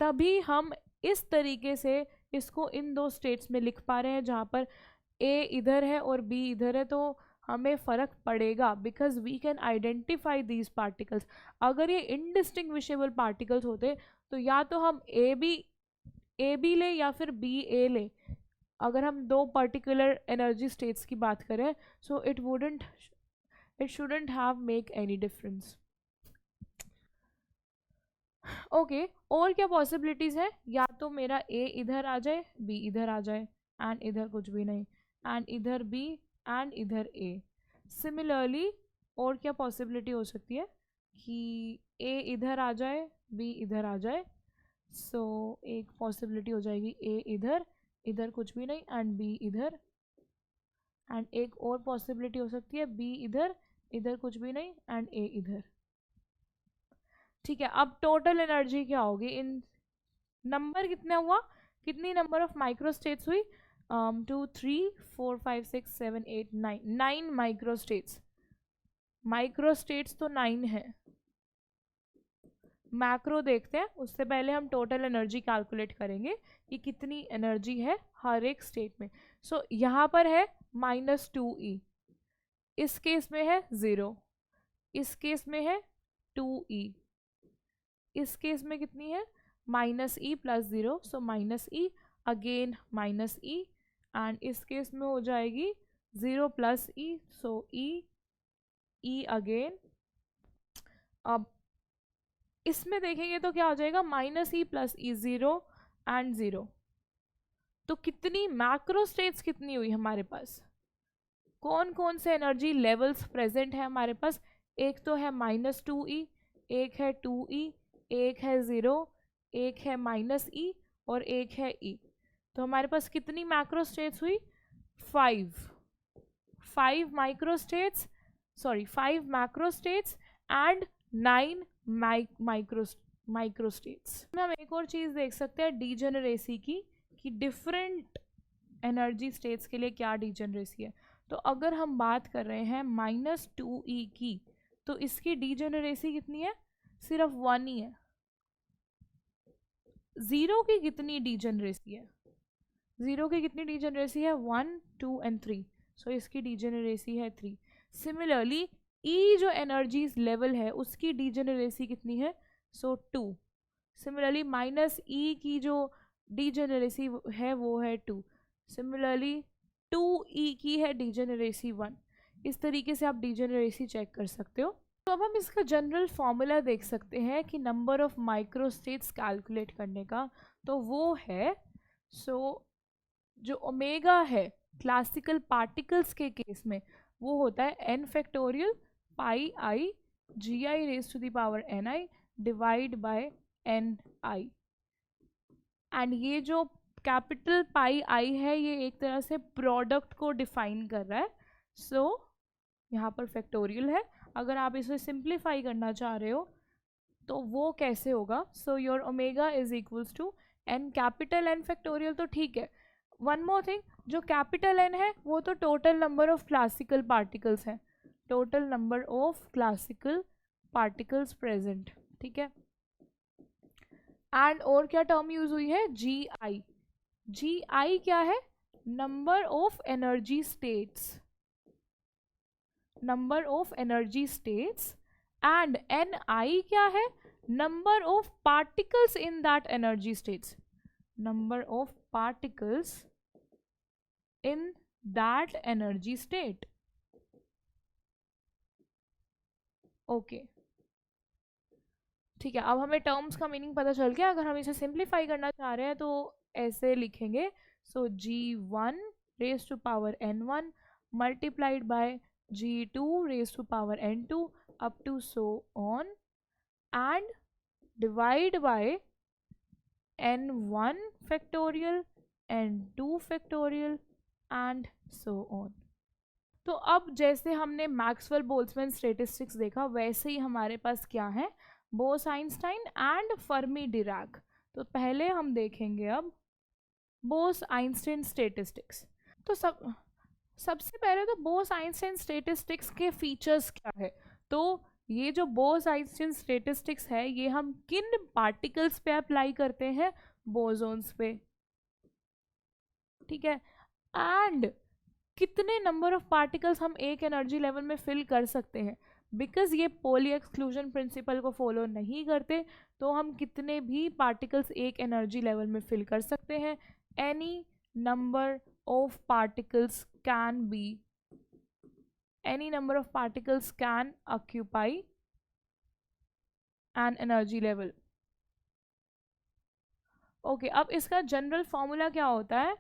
S1: तभी हम इस तरीके से इसको इन 2 स्टेट्स में लिख पा रहे हैं, जहाँ पर ए इधर है और बी इधर है तो हमें फ़र्क पड़ेगा, because we can identify these particles. अगर ये इनडिस्टिंग्विशेबल पार्टिकल्स होते तो या तो हम ए बी ले या फिर बी ए ले। अगर हम दो पर्टिकुलर एनर्जी स्टेट्स की बात करें, so it shouldn't have make any difference. Okay, और क्या पॉसिबिलिटीज है? या तो मेरा ए इधर आ जाए, बी इधर आ जाए, एंड इधर कुछ भी नहीं, एंड इधर बी एंड इधर ए। सिमिलरली और क्या पॉसिबिलिटी हो सकती है कि ए इधर आ जाए, बी इधर आ जाए। सो एक पॉसिबिलिटी हो जाएगी ए इधर, इधर कुछ भी नहीं, एंड बी इधर। एंड एक और पॉसिबिलिटी हो सकती है बी इधर, इधर कुछ भी नहीं, एंड ए इधर। ठीक है, अब टोटल एनर्जी क्या होगी? इन नंबर कितना हुआ, कितनी नंबर ऑफ माइक्रोस्टेट्स हुई? 2 3 4 5 6 7 8 9, 9 माइक्रोस्टेट्स। माइक्रोस्टेट्स तो 9 है। मैक्रो देखते हैं, उससे पहले हम टोटल एनर्जी कैलकुलेट करेंगे कि कितनी एनर्जी है हर एक स्टेट में। सो यहाँ पर है -2e, इस केस में है 0, इस केस में है 2e, इस केस में कितनी है -e + 0, so -e again -e, and इस केस में हो जाएगी 0 + e, सो e अगेन। अब इसमें देखेंगे तो क्या हो जाएगा -e + e, 0 एंड 0। तो कितनी मैक्रो स्टेट्स कितनी हुई हमारे पास? कौन कौन से एनर्जी लेवल्स प्रेजेंट है हमारे पास? एक तो है -2e, एक है 2e, एक है 0, एक है -e और एक है e। तो हमारे पास कितनी मैक्रो स्टेट्स हुई? 5 macro states and 9 micro states. हम एक और चीज़ देख सकते हैं डीजेनरेसी की, कि डिफरेंट एनर्जी स्टेट्स के लिए क्या डीजेनरेसी है। तो अगर हम बात कर रहे हैं -2e की, तो इसकी डीजेनरेसी कितनी है? सिर्फ 1 ही है। 0 की कितनी डीजेनरेसी है? 0 की कितनी डीजेनरेसी है? 1 2 एंड 3, सो इसकी डीजेनरेसी है 3। सिमिलरली ई जो एनर्जीज लेवल है उसकी डीजेनरेसी कितनी है? सो 2। सिमिलरली -e की जो डीजेनरेसी है वो है 2। सिमिलरली 2e की है डीजेनरेसी 1। इस तरीके से आप डीजेनरेसी चेक कर सकते हो। तो अब हम इसका जनरल फॉर्मूला देख सकते हैं कि नंबर ऑफ माइक्रोस्टेट्स कैलकुलेट करने का, तो वो है जो ओमेगा है क्लासिकल पार्टिकल्स के केस में, वो होता है n factorial pi I gi⁻ni divide by ni। And ये जो कैपिटल पाई आई है ये एक तरह से प्रोडक्ट को डिफाइन कर रहा है। सो यहाँ पर फैक्टोरियल है। अगर आप इसे सिंप्लीफाई करना चाह रहे हो तो वो कैसे होगा? So your omega is equals to n capital n factorial, तो ठीक है। वन मोर थिंग, जो कैपिटल n है वो तो total number of classical particles है, total number of classical particles present, ठीक है। एंड और क्या टर्म यूज हुई है? जी आई क्या है? Number of energy states, number of energy states. And N I क्या है? Number of particles in that energy states, number of particles in that energy state. Okay, ठीक है। अब हमें टर्म्स का मीनिंग पता चल गया। अगर हम इसे सिंप्लीफाई करना चाह रहे हैं तो ऐसे लिखेंगे, so g1⁻n1 multiplied by g2⁻n2 up to so on, and divide by n1 factorial, n2 factorial and so on. तो अब जैसे हमने मैक्सवेल बोल्ट्जमैन स्टैटिस्टिक्स देखा, वैसे ही हमारे पास क्या है? बोस-आइंस्टाइन एंड फर्मी डिराक। तो पहले हम देखेंगे अब बोस-आइंस्टाइन स्टैटिस्टिक्स। तो सबसे पहले तो बोस-आइंस्टाइन स्टैटिस्टिक्स के फीचर्स क्या है? तो ये जो बोस-आइंस्टाइन स्टैटिस्टिक्स है ये हम किन पार्टिकल्स पे अप्लाई करते हैं? बोसोन्स पे, ठीक है। एंड कितने नंबर ऑफ पार्टिकल्स हम एक एनर्जी लेवल में फिल कर सकते हैं। बिकॉज ये पोली एक्सक्लूजन प्रिंसिपल को फॉलो नहीं करते, तो हम कितने भी पार्टिकल्स एक एनर्जी लेवल में फिल कर सकते हैं। Any number of particles can be, any number of particles can occupy an energy level. Okay अब इसका जनरल फॉर्मूला क्या होता है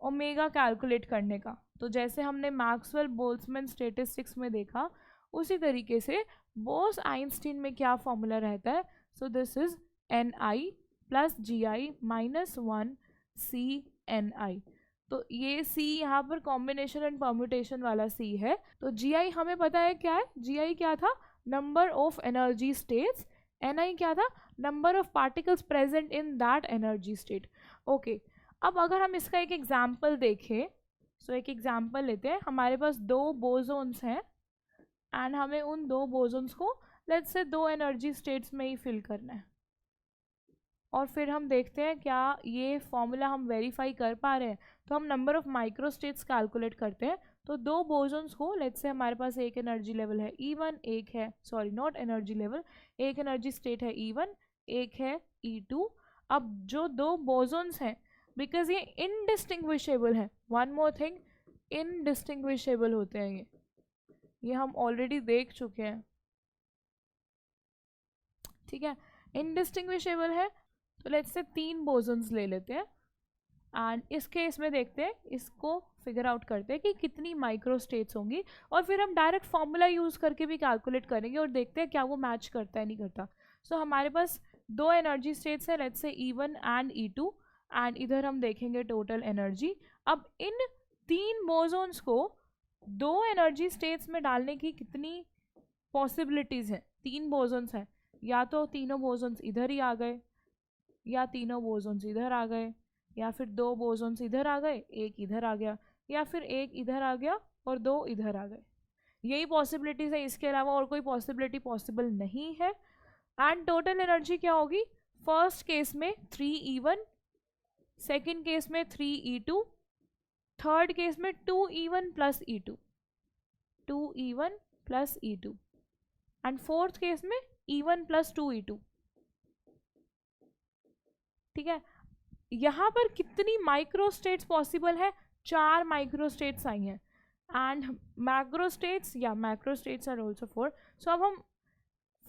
S1: ओमेगा कैलकुलेट करने का। तो जैसे हमने मैक्सवेल बोल्ट्जमैन स्टैटिस्टिक्स में देखा, उसी तरीके से बोस आइंस्टीन में क्या फॉर्मूला रहता है। सो this is Ni plus Gi minus 1 CNi। तो ये C यहाँ पर कॉम्बिनेशन एंड परम्यूटेशन वाला C है। तो Gi हमें पता है क्या है, Gi क्या था, number of energy states, Ni क्या था, number of particles present in that energy state. Okay अब अगर हम इसका एक एग्जाम्पल देखें, सो एक एग्जाम्पल लेते हैं। हमारे पास दो बोसोन्स हैं एंड हमें उन दो बोसोन्स को लेट्स से दो एनर्जी स्टेट्स में ही फिल करना है, और फिर हम देखते हैं क्या ये फॉर्मूला हम वेरीफाई कर पा रहे हैं। तो हम नंबर ऑफ माइक्रोस्टेट्स कैलकुलेट करते हैं। तो दो बोसोन्स को लेट्स से हमारे पास एक एनर्जी लेवल है E1, एक है सॉरी नॉट एनर्जी लेवल, एक एनर्जी स्टेट है E1, एक है E2। अब जो दो बोसोन्स हैं, बिकॉज ये इनडिस्टिंग्विशेबल है, वन मोर थिंग, इनडिस्टिंग्विशेबल होते हैं ये हम ऑलरेडी देख चुके हैं, ठीक है, इनडिस्टिंग्विशेबल है। तो लेट्स से तीन बोसोन्स ले लेते हैं एंड इस केस में देखते हैं, इसको फिगर आउट करते हैं कि कितनी माइक्रो स्टेट्स होंगी, और फिर हम डायरेक्ट फॉर्मूला यूज़ करके भी कैलकुलेट करेंगे और देखते हैं क्या वो मैच करता है नहीं करता। सो हमारे पास दो एनर्जी स्टेट्स है, let's say E1 and E2, and इधर हम देखेंगे टोटल एनर्जी। अब इन तीन बोसोन्स को दो एनर्जी स्टेट्स में डालने की कितनी पॉसिबिलिटीज़ हैं। तीन बोसोन्स हैं, या तो तीनों बोसोन्स इधर ही आ गए, या तीनों बोसोन्स इधर आ गए, या फिर दो बोसोन्स इधर आ गए, एक इधर आ गया, या फिर एक इधर आ गया और दो इधर आ गए। यही पॉसिबिलिटीज है, इसके अलावा और कोई पॉसिबिलिटी पॉसिबल नहीं है। एंड टोटल एनर्जी क्या होगी, फर्स्ट केस में 3E1, सेकेंड केस में 3E2, थर्ड केस में 2E1 plus E2, 2E1 plus E2, and fourth case में E1 प्लस 2E2। ठीक है, यहाँ पर कितनी माइक्रोस्टेट्स पॉसिबल है, 4 माइक्रोस्टेट्स आई हैं, एंड मैक्रोस्टेट्स या मैक्रोस्टेट्स आर ऑल्सो 4। सो अब हम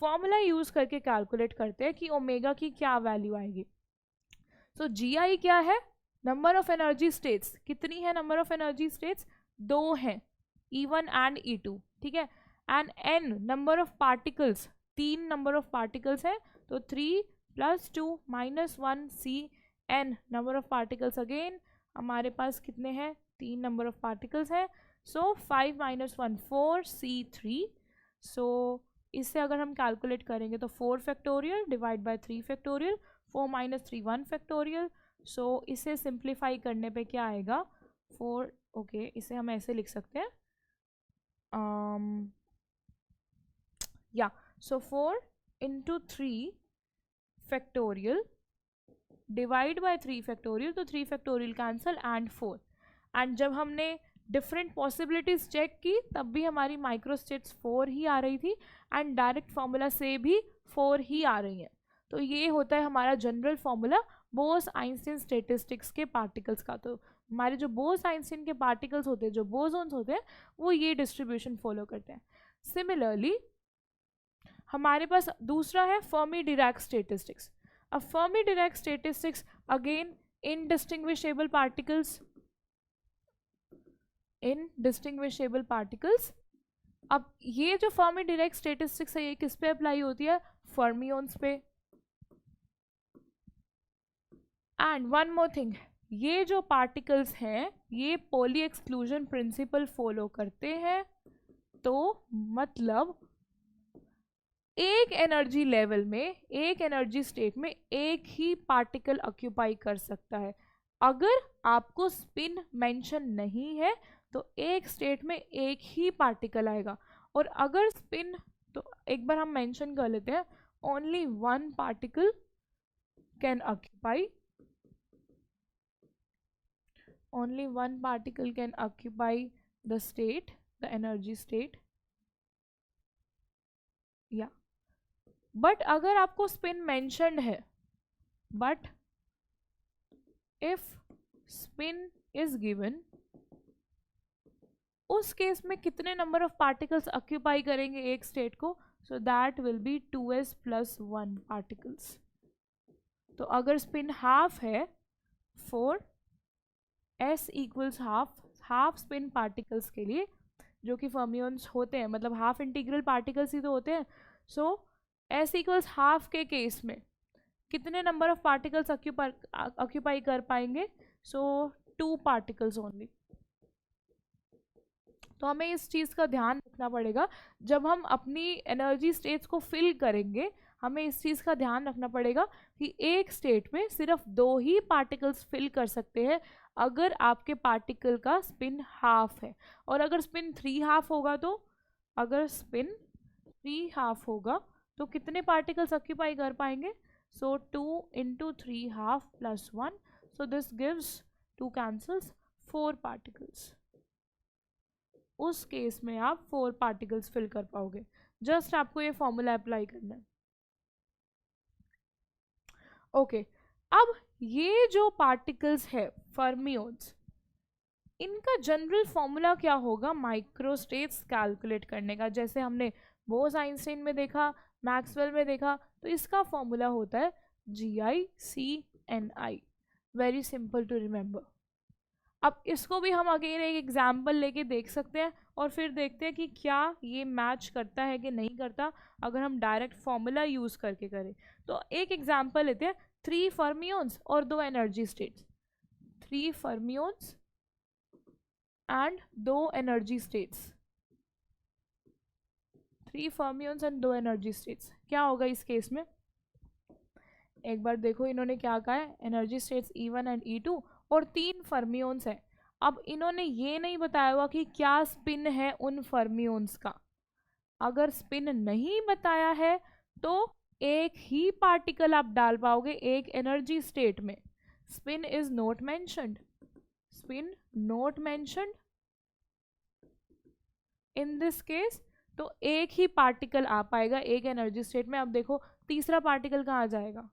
S1: फॉर्मूला यूज करके कैलकुलेट करते हैं कि ओमेगा की क्या वैल्यू आएगी। सो Gi क्या है, नंबर ऑफ एनर्जी स्टेट्स, कितनी है नंबर ऑफ एनर्जी स्टेट्स, 2 हैं, E1 एंड E2, ठीक है, and N number of particles, 3 number of particles है, तो 3 plus 2 minus 1 CN number of particles, again हमारे पास कितने हैं, 3 नंबर ऑफ पार्टिकल्स हैं। सो 5 माइनस 1 4 C3। सो इससे अगर हम कैलकुलेट करेंगे तो 4 factorial divide by 3 factorial, 4 minus 3 1 factorial. So इसे सिंप्लीफाई करने पे क्या आएगा, 4, ओके इसे हम ऐसे लिख सकते हैं, या सो 4 into 3 factorial divide by 3 factorial, तो 3 फैक्टोरियल कैंसल एंड 4। एंड जब हमने डिफरेंट पॉसिबिलिटीज चेक की तब भी हमारी माइक्रोस्टेट्स 4 ही आ रही थी, एंड डायरेक्ट फार्मूला से भी 4 ही आ रही हैं। तो ये होता है हमारा general formula Bose Einstein statistics के पार्टिकल्स का। तो हमारे जो बोस आइंस्टीन के पार्टिकल्स होते हैं, जो बोसोन्स होते हैं, वो ये डिस्ट्रीब्यूशन फॉलो करते हैं। सिमिलरली हमारे पास दूसरा है फर्मी डिराक स्टैटिस्टिक्स। अब Fermi Dirac statistics again indistinguishable particles, indistinguishable particles. अब ये जो फर्मी डिराक स्टैटिस्टिक्स है ये किस पे अप्लाई होती है, फर्मियोन्स पे। एंड वन मोर थिंग, ये जो पार्टिकल्स हैं ये पॉली एक्सक्लूजन प्रिंसिपल फॉलो करते हैं, तो मतलब एक एनर्जी लेवल में, एक एनर्जी स्टेट में एक ही पार्टिकल ऑक्यूपाई कर सकता है। अगर आपको स्पिन मेंशन नहीं है तो एक स्टेट में एक ही पार्टिकल आएगा, और अगर स्पिन, तो एक बार हम मेंशन कर लेते हैं, only 1 particle can occupy, only one particle can occupy the state, the energy state. या बट अगर आपको स्पिन मेंशन्ड है, but if spin is given, उस केस में कितने नंबर ऑफ पार्टिकल्स ऑक्यूपाई करेंगे एक स्टेट को? सो that will B 2s + 1 particles. तो अगर स्पिन हाफ है, for s equals half spin particles के लिए, जो कि फर्मियंस होते हैं, मतलब हाफ इंटीग्रल पार्टिकल्स ही तो होते हैं. सो s इक्वल्स हाफ के केस में कितने नंबर ऑफ पार्टिकल्स ऑक्यूपाई कर पाएंगे? सो 2 पार्टिकल्स ओनली. तो हमें इस चीज़ का ध्यान रखना पड़ेगा जब हम अपनी एनर्जी स्टेट्स को फिल करेंगे. हमें इस चीज़ का ध्यान रखना पड़ेगा कि एक स्टेट में सिर्फ 2 ही पार्टिकल्स फिल कर सकते हैं अगर आपके पार्टिकल का स्पिन हाफ है. और अगर स्पिन 3 हाफ होगा तो, अगर स्पिन 3 हाफ होगा तो कितने पार्टिकल्स ऑक्यूपाई कर पाएंगे? सो 2 × 3 half + 1. So this gives 2 cancels 4 particles. उस केस में आप 4 पार्टिकल्स फिल कर पाओगे. जस्ट आपको ये फॉर्मूला अप्लाई करना है. ओके, अब ये जो पार्टिकल्स है फर्मियंस, इनका जनरल फॉर्मूला क्या होगा माइक्रोस्टेट्स कैलकुलेट करने का? जैसे हमने बोस आइंस्टाइन में देखा, मैक्सवेल में देखा, तो इसका फॉर्मूला होता है GICNI. Very simple to remember. अब इसको भी हम अगेन एक एग्जाम्पल लेके देख सकते हैं और फिर देखते हैं कि क्या ये मैच करता है कि नहीं करता अगर हम डायरेक्ट फॉर्मूला यूज़ करके करें. तो एक एग्जाम्पल लेते हैं, 3 फर्मियंस और 2 energy states. 3 fermions and 2 energy states. 3 fermions and 2 energy states. क्या होगा इस केस में? एक बार देखो इन्होंने क्या कहा है, energy states E1 and E2 और 3 फर्मियंस है. अब इन्होंने ये नहीं बताया हुआ कि क्या स्पिन है उन फर्मियंस का. अगर स्पिन नहीं बताया है तो एक ही पार्टिकल आप डाल पाओगे एक एनर्जी स्टेट में. Spin is not mentioned, spin not mentioned in this case. तो एक ही पार्टिकल आ पाएगा एक एनर्जी स्टेट में. अब देखो तीसरा पार्टिकल कहाँ जाएगा?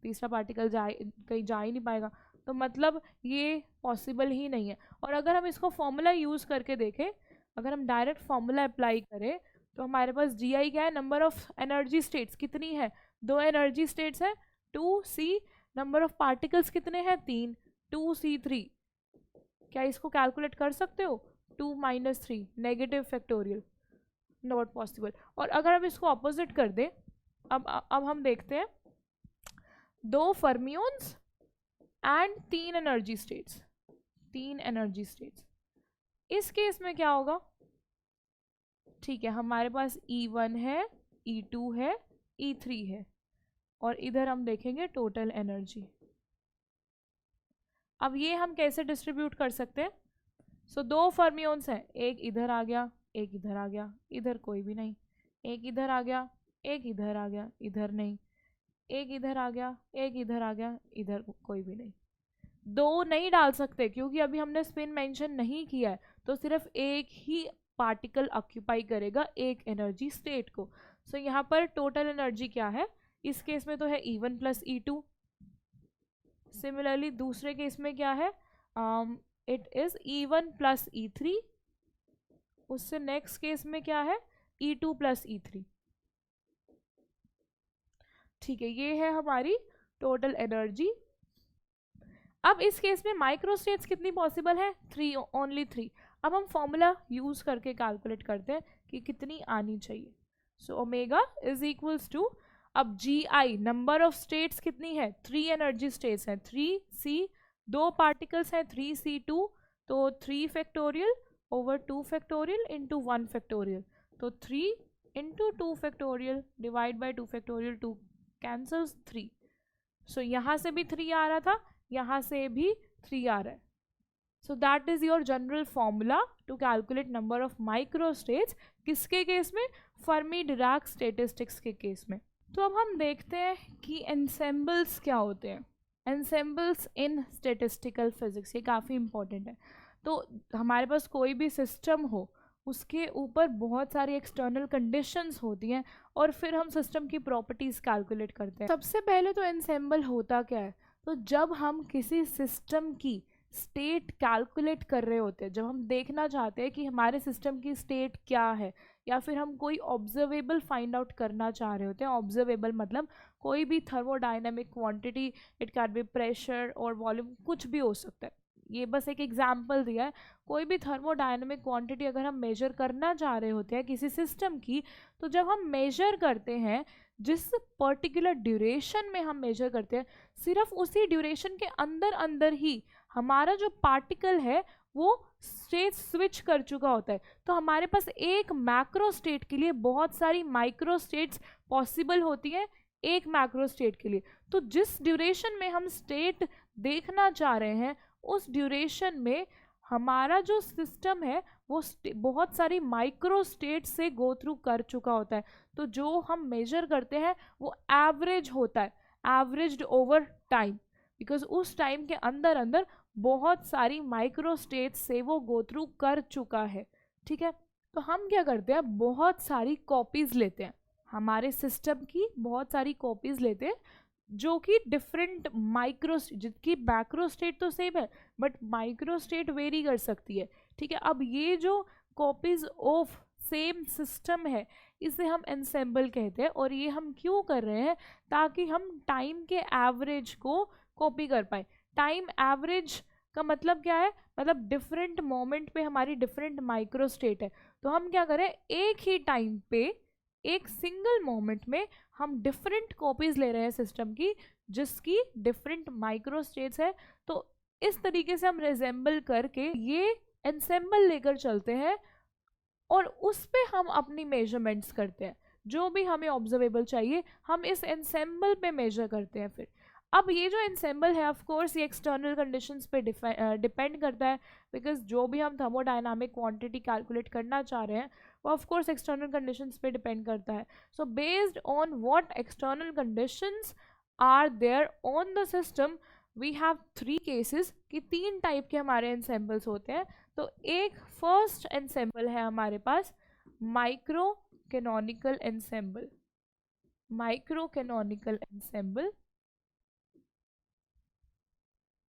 S1: तीसरा पार्टिकल कहीं जा ही नहीं पाएगा. तो मतलब ये पॉसिबल ही नहीं है. और अगर हम इसको फॉर्मूला यूज़ करके देखें, अगर हम डायरेक्ट फॉर्मूला अप्लाई करें तो हमारे पास GI क्या है? नंबर ऑफ एनर्जी स्टेट्स कितनी है? 2 एनर्जी स्टेट्स है 2C. नंबर ऑफ पार्टिकल्स कितने हैं? 3, 2C3. क्या इसको कैलकुलेट कर सकते हो? 2 - 3 नेगेटिव फैक्टोरियल, नॉट पॉसिबल. और अगर हम इसको अपोजिट कर दें, अब हम देखते हैं 2 fermions and 3 energy states. 3 energy states. इस केस में क्या होगा? ठीक है, हमारे पास E1 है, E2 है, E3 है और इधर हम देखेंगे टोटल एनर्जी. अब ये हम कैसे डिस्ट्रीब्यूट कर सकते हैं? सो 2 फर्मियंस हैं, एक इधर आ गया, एक इधर आ गया, इधर कोई भी नहीं. एक इधर आ गया, एक इधर आ गया, इधर नहीं. एक इधर आ गया, एक इधर आ गया, इधर कोई भी नहीं. 2 नहीं डाल सकते क्योंकि अभी हमने स्पिन मेंशन नहीं किया है. तो सिर्फ एक ही पार्टिकल ऑक्यूपाई करेगा एक एनर्जी स्टेट को. सो यहाँ पर टोटल एनर्जी क्या है? इस केस में तो है E1 + E2. सिमिलरली दूसरे केस में क्या है? It is E1 + E3. उससे नेक्स्ट केस में क्या है? E2 + E3. ठीक है, ये है हमारी टोटल एनर्जी. अब इस केस में माइक्रोस्टेट्स कितनी पॉसिबल है? 3, ओनली 3. अब हम फॉर्मूला यूज करके कैलकुलेट करते हैं कि कितनी आनी चाहिए. So omega is equals to, अब GI नंबर ऑफ स्टेट्स कितनी है? 3 एनर्जी स्टेट्स हैं, 3C. 2 पार्टिकल्स हैं 3C2. तो 3 factorial over 2 factorial into 1 factorial. तो 3 into 2 factorial divide by 2 factorial. 2 cancels 3. सो यहाँ से भी 3 आ रहा था, यहाँ से भी 3 आ रहा है. So that is your general formula to calculate number of microstates. किसके केस में? फर्मी डिराक स्टैटिस्टिक्स के केस में. तो अब हम देखते हैं कि एंसेम्बल्स क्या होते हैं. एनसेम्बल्स इन स्टेटिस्टिकल फिजिक्स, ये काफ़ी इंपॉर्टेंट है। तो हमारे पास कोई भी सिस्टम हो, उसके ऊपर बहुत सारी एक्सटर्नल कंडीशंस होती हैं और फिर हम सिस्टम की प्रॉपर्टीज कैलकुलेट करते हैं। सबसे पहले तो एनसेम्बल होता क्या है, तो जब हम किसी सिस्टम की स्टेट कैलकुलेट कर रहे होते हैं, जब हम देखना चाहते हैं कि हमारे सिस्टम की स्टेट क्या है, या फिर हम कोई ऑब्जर्वेबल फाइंड आउट करना चाह रहे होते हैं। ऑब्जर्वेबल मतलब कोई भी thermodynamic quantity, it can be pressure और वॉल्यूम, कुछ भी हो सकता है। ये बस एक एग्जाम्पल दिया है। कोई भी थर्मोडायनेमिक क्वांटिटी अगर हम मेजर करना चाह रहे होते हैं किसी सिस्टम की, तो जब हम मेजर करते हैं, जिस पर्टिकुलर ड्यूरेशन में हम मेजर करते हैं, सिर्फ उसी ड्यूरेशन के अंदर अंदर ही हमारा जो पार्टिकल है वो स्टेट स्विच कर चुका होता है। तो हमारे पास एक मैक्रो स्टेट के लिए बहुत सारी माइक्रो स्टेट्स पॉसिबल होती हैं एक मैक्रो स्टेट के लिए। तो जिस ड्यूरेशन में हम स्टेट देखना चाह रहे हैं, उस ड्यूरेशन में हमारा जो सिस्टम है वो बहुत सारी माइक्रो स्टेट से गो थ्रू कर चुका होता है। तो जो हम मेजर करते हैं वो एवरेज होता है, एवरेज्ड ओवर टाइम, बिकॉज उस टाइम के अंदर अंदर बहुत सारी माइक्रो स्टेट से वो गो थ्रू कर चुका है। ठीक है, तो हम क्या करते हैं, बहुत सारी कॉपीज लेते हैं, हमारे सिस्टम की बहुत सारी कॉपीज लेते हैं जो कि डिफरेंट माइक्रो, जिसकी मैक्रो स्टेट तो सेम है बट माइक्रो स्टेट वेरी कर सकती है। ठीक है, अब ये जो कॉपीज ऑफ सेम सिस्टम है इसे हम एनसेम्बल कहते हैं। और ये हम क्यों कर रहे हैं, ताकि हम टाइम के एवरेज को कॉपी कर पाए। टाइम एवरेज का मतलब क्या है, मतलब डिफरेंट मोमेंट पे हमारी डिफरेंट माइक्रो स्टेट है। तो हम क्या करें, एक ही टाइम पे एक सिंगल मोमेंट में हम डिफरेंट कॉपीज ले रहे हैं सिस्टम की, जिसकी डिफरेंट माइक्रो स्टेट्स है। तो इस तरीके से हम रिजेंबल करके ये एनसेम्बल लेकर चलते हैं और उस पे हम अपनी मेजरमेंट्स करते हैं। जो भी हमें ऑब्जर्वेबल चाहिए हम इस एनसेम्बल पे मेजर करते हैं। फिर अब ये जो एनसेम्बल है, ऑफ कोर्स ये एक्सटर्नल कंडीशंस पे डिपेंड करता है, बिकॉज जो भी हम थर्मोडायनामिक क्वांटिटी कैलकुलेट करना चाह रहे हैं वो ऑफ कोर्स एक्सटर्नल कंडीशंस पे डिपेंड करता है। So based on what external conditions are there on the system, we have 3 cases, कि 3 टाइप के हमारे एनसेम्बल्स होते हैं। तो एक फर्स्ट एनसेम्बल है हमारे पास micro canonical ensemble. Micro canonical ensemble.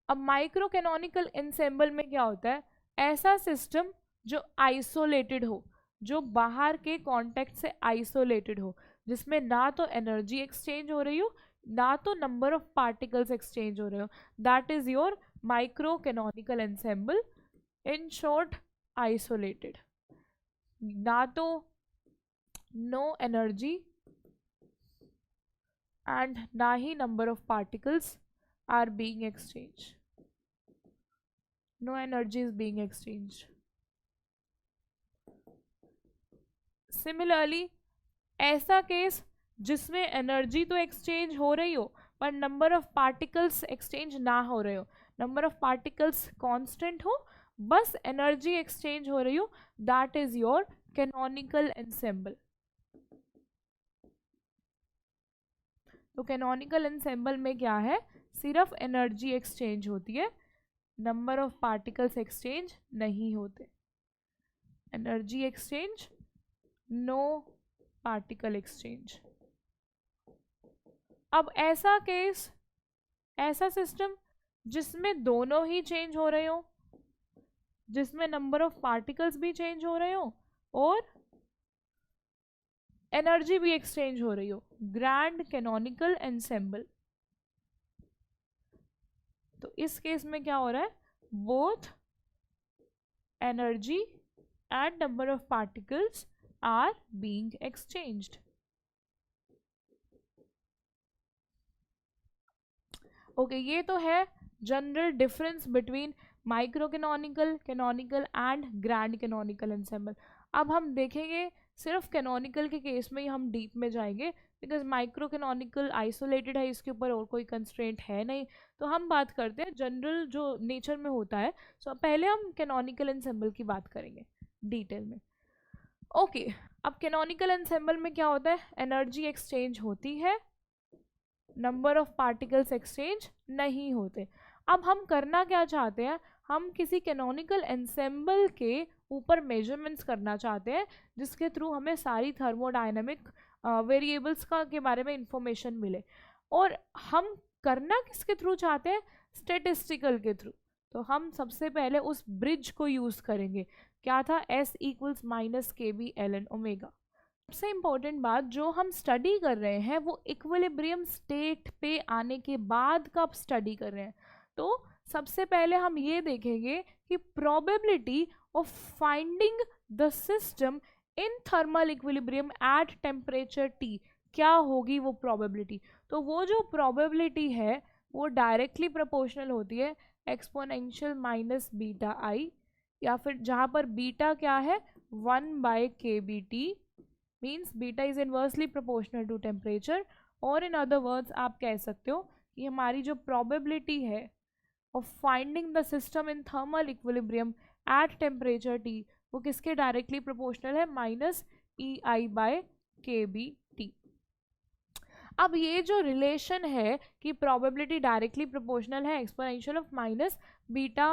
S1: अब माइक्रो कैनोनिकल एनसेम्बल में क्या होता है, ऐसा सिस्टम जो आइसोलेटेड हो, जो बाहर के कॉन्टेक्ट से आइसोलेटेड हो, जिसमें ना तो एनर्जी एक्सचेंज हो रही हो ना तो नंबर ऑफ पार्टिकल्स एक्सचेंज हो रहे हो, that is your micro canonical ensemble. In short, isolated, ना तो नो एनर्जी एंड ना ही number of particles are being exchanged, no energy is being exchanged. Similarly, ऐसा केस जिसमें एनर्जी तो एक्सचेंज हो रही हो पर नंबर ऑफ पार्टिकल्स एक्सचेंज ना हो रहे हो, नंबर ऑफ पार्टिकल्स कांस्टेंट हो, बस एनर्जी एक्सचेंज हो रही हो, that is your canonical ensemble. तो कैनोनिकल एनसेम्बल में क्या है, सिर्फ एनर्जी एक्सचेंज होती है, नंबर ऑफ पार्टिकल्स एक्सचेंज नहीं होते। Energy exchange, no particle exchange. अब ऐसा केस, ऐसा सिस्टम जिसमें दोनों ही चेंज हो रहे हो, जिसमें नंबर ऑफ पार्टिकल्स भी चेंज हो रहे हो और एनर्जी भी एक्सचेंज हो रही हो, ग्रैंड कैनोनिकल एनसेम्बल। तो इस केस में क्या हो रहा है, both energy and number of particles are being exchanged. Okay, ये तो है general difference between micro canonical, canonical and grand canonical ensemble. अब हम देखेंगे सिर्फ कैनोनिकल के केस में ही हम डीप में जाएंगे, बिकॉज माइक्रो कैनोनिकल आइसोलेटेड है, इसके ऊपर और कोई कंस्ट्रेंट है नहीं। तो हम बात करते हैं जनरल जो नेचर में होता है। सो पहले हम कैनोनिकल एनसेम्बल की बात करेंगे डिटेल में। ओके, अब कैनोनिकल एनसेम्बल में क्या होता है, एनर्जी एक्सचेंज होती है नंबर ऑफ पार्टिकल्स एक्सचेंज नहीं होते। अब हम करना क्या चाहते हैं, हम किसी कैनोनिकल एंसेंबल के ऊपर मेजरमेंट्स करना चाहते हैं जिसके थ्रू हमें सारी थर्मोडायनेमिक वेरिएबल्स का के बारे में इंफॉर्मेशन मिले। और हम करना किसके थ्रू चाहते हैं, स्टेटिस्टिकल के थ्रू। तो हम सबसे पहले उस ब्रिज को यूज करेंगे, क्या था, S equals minus K B L N omega. सबसे इम्पोर्टेंट बात जो हम स्टडी कर रहे हैं वो इक्विलिब्रियम स्टेट पे आने के बाद का स्टडी कर रहे हैं। तो सबसे पहले हम ये देखेंगे कि probability of finding the system in thermal equilibrium at temperature T क्या होगी वो प्रोबेबिलिटी। तो वो जो प्रोबेबिलिटी है वो डायरेक्टली प्रोपोर्शनल होती है एक्सपोनेंशियल माइनस बीटा आई, या फिर जहाँ पर बीटा क्या है 1/kBT, means beta is inversely proportional to temperature. और इन अदर वर्ड्स आप कह सकते हो कि हमारी जो प्रोबेबिलिटी है of finding the system in thermal equilibrium at temperature T वो किसके डायरेक्टली प्रोपोर्शनल है, माइनस EI/kBT। अब ये जो रिलेशन है कि प्रोबेबिलिटी डायरेक्टली प्रोपोर्शनल है exponential of minus beta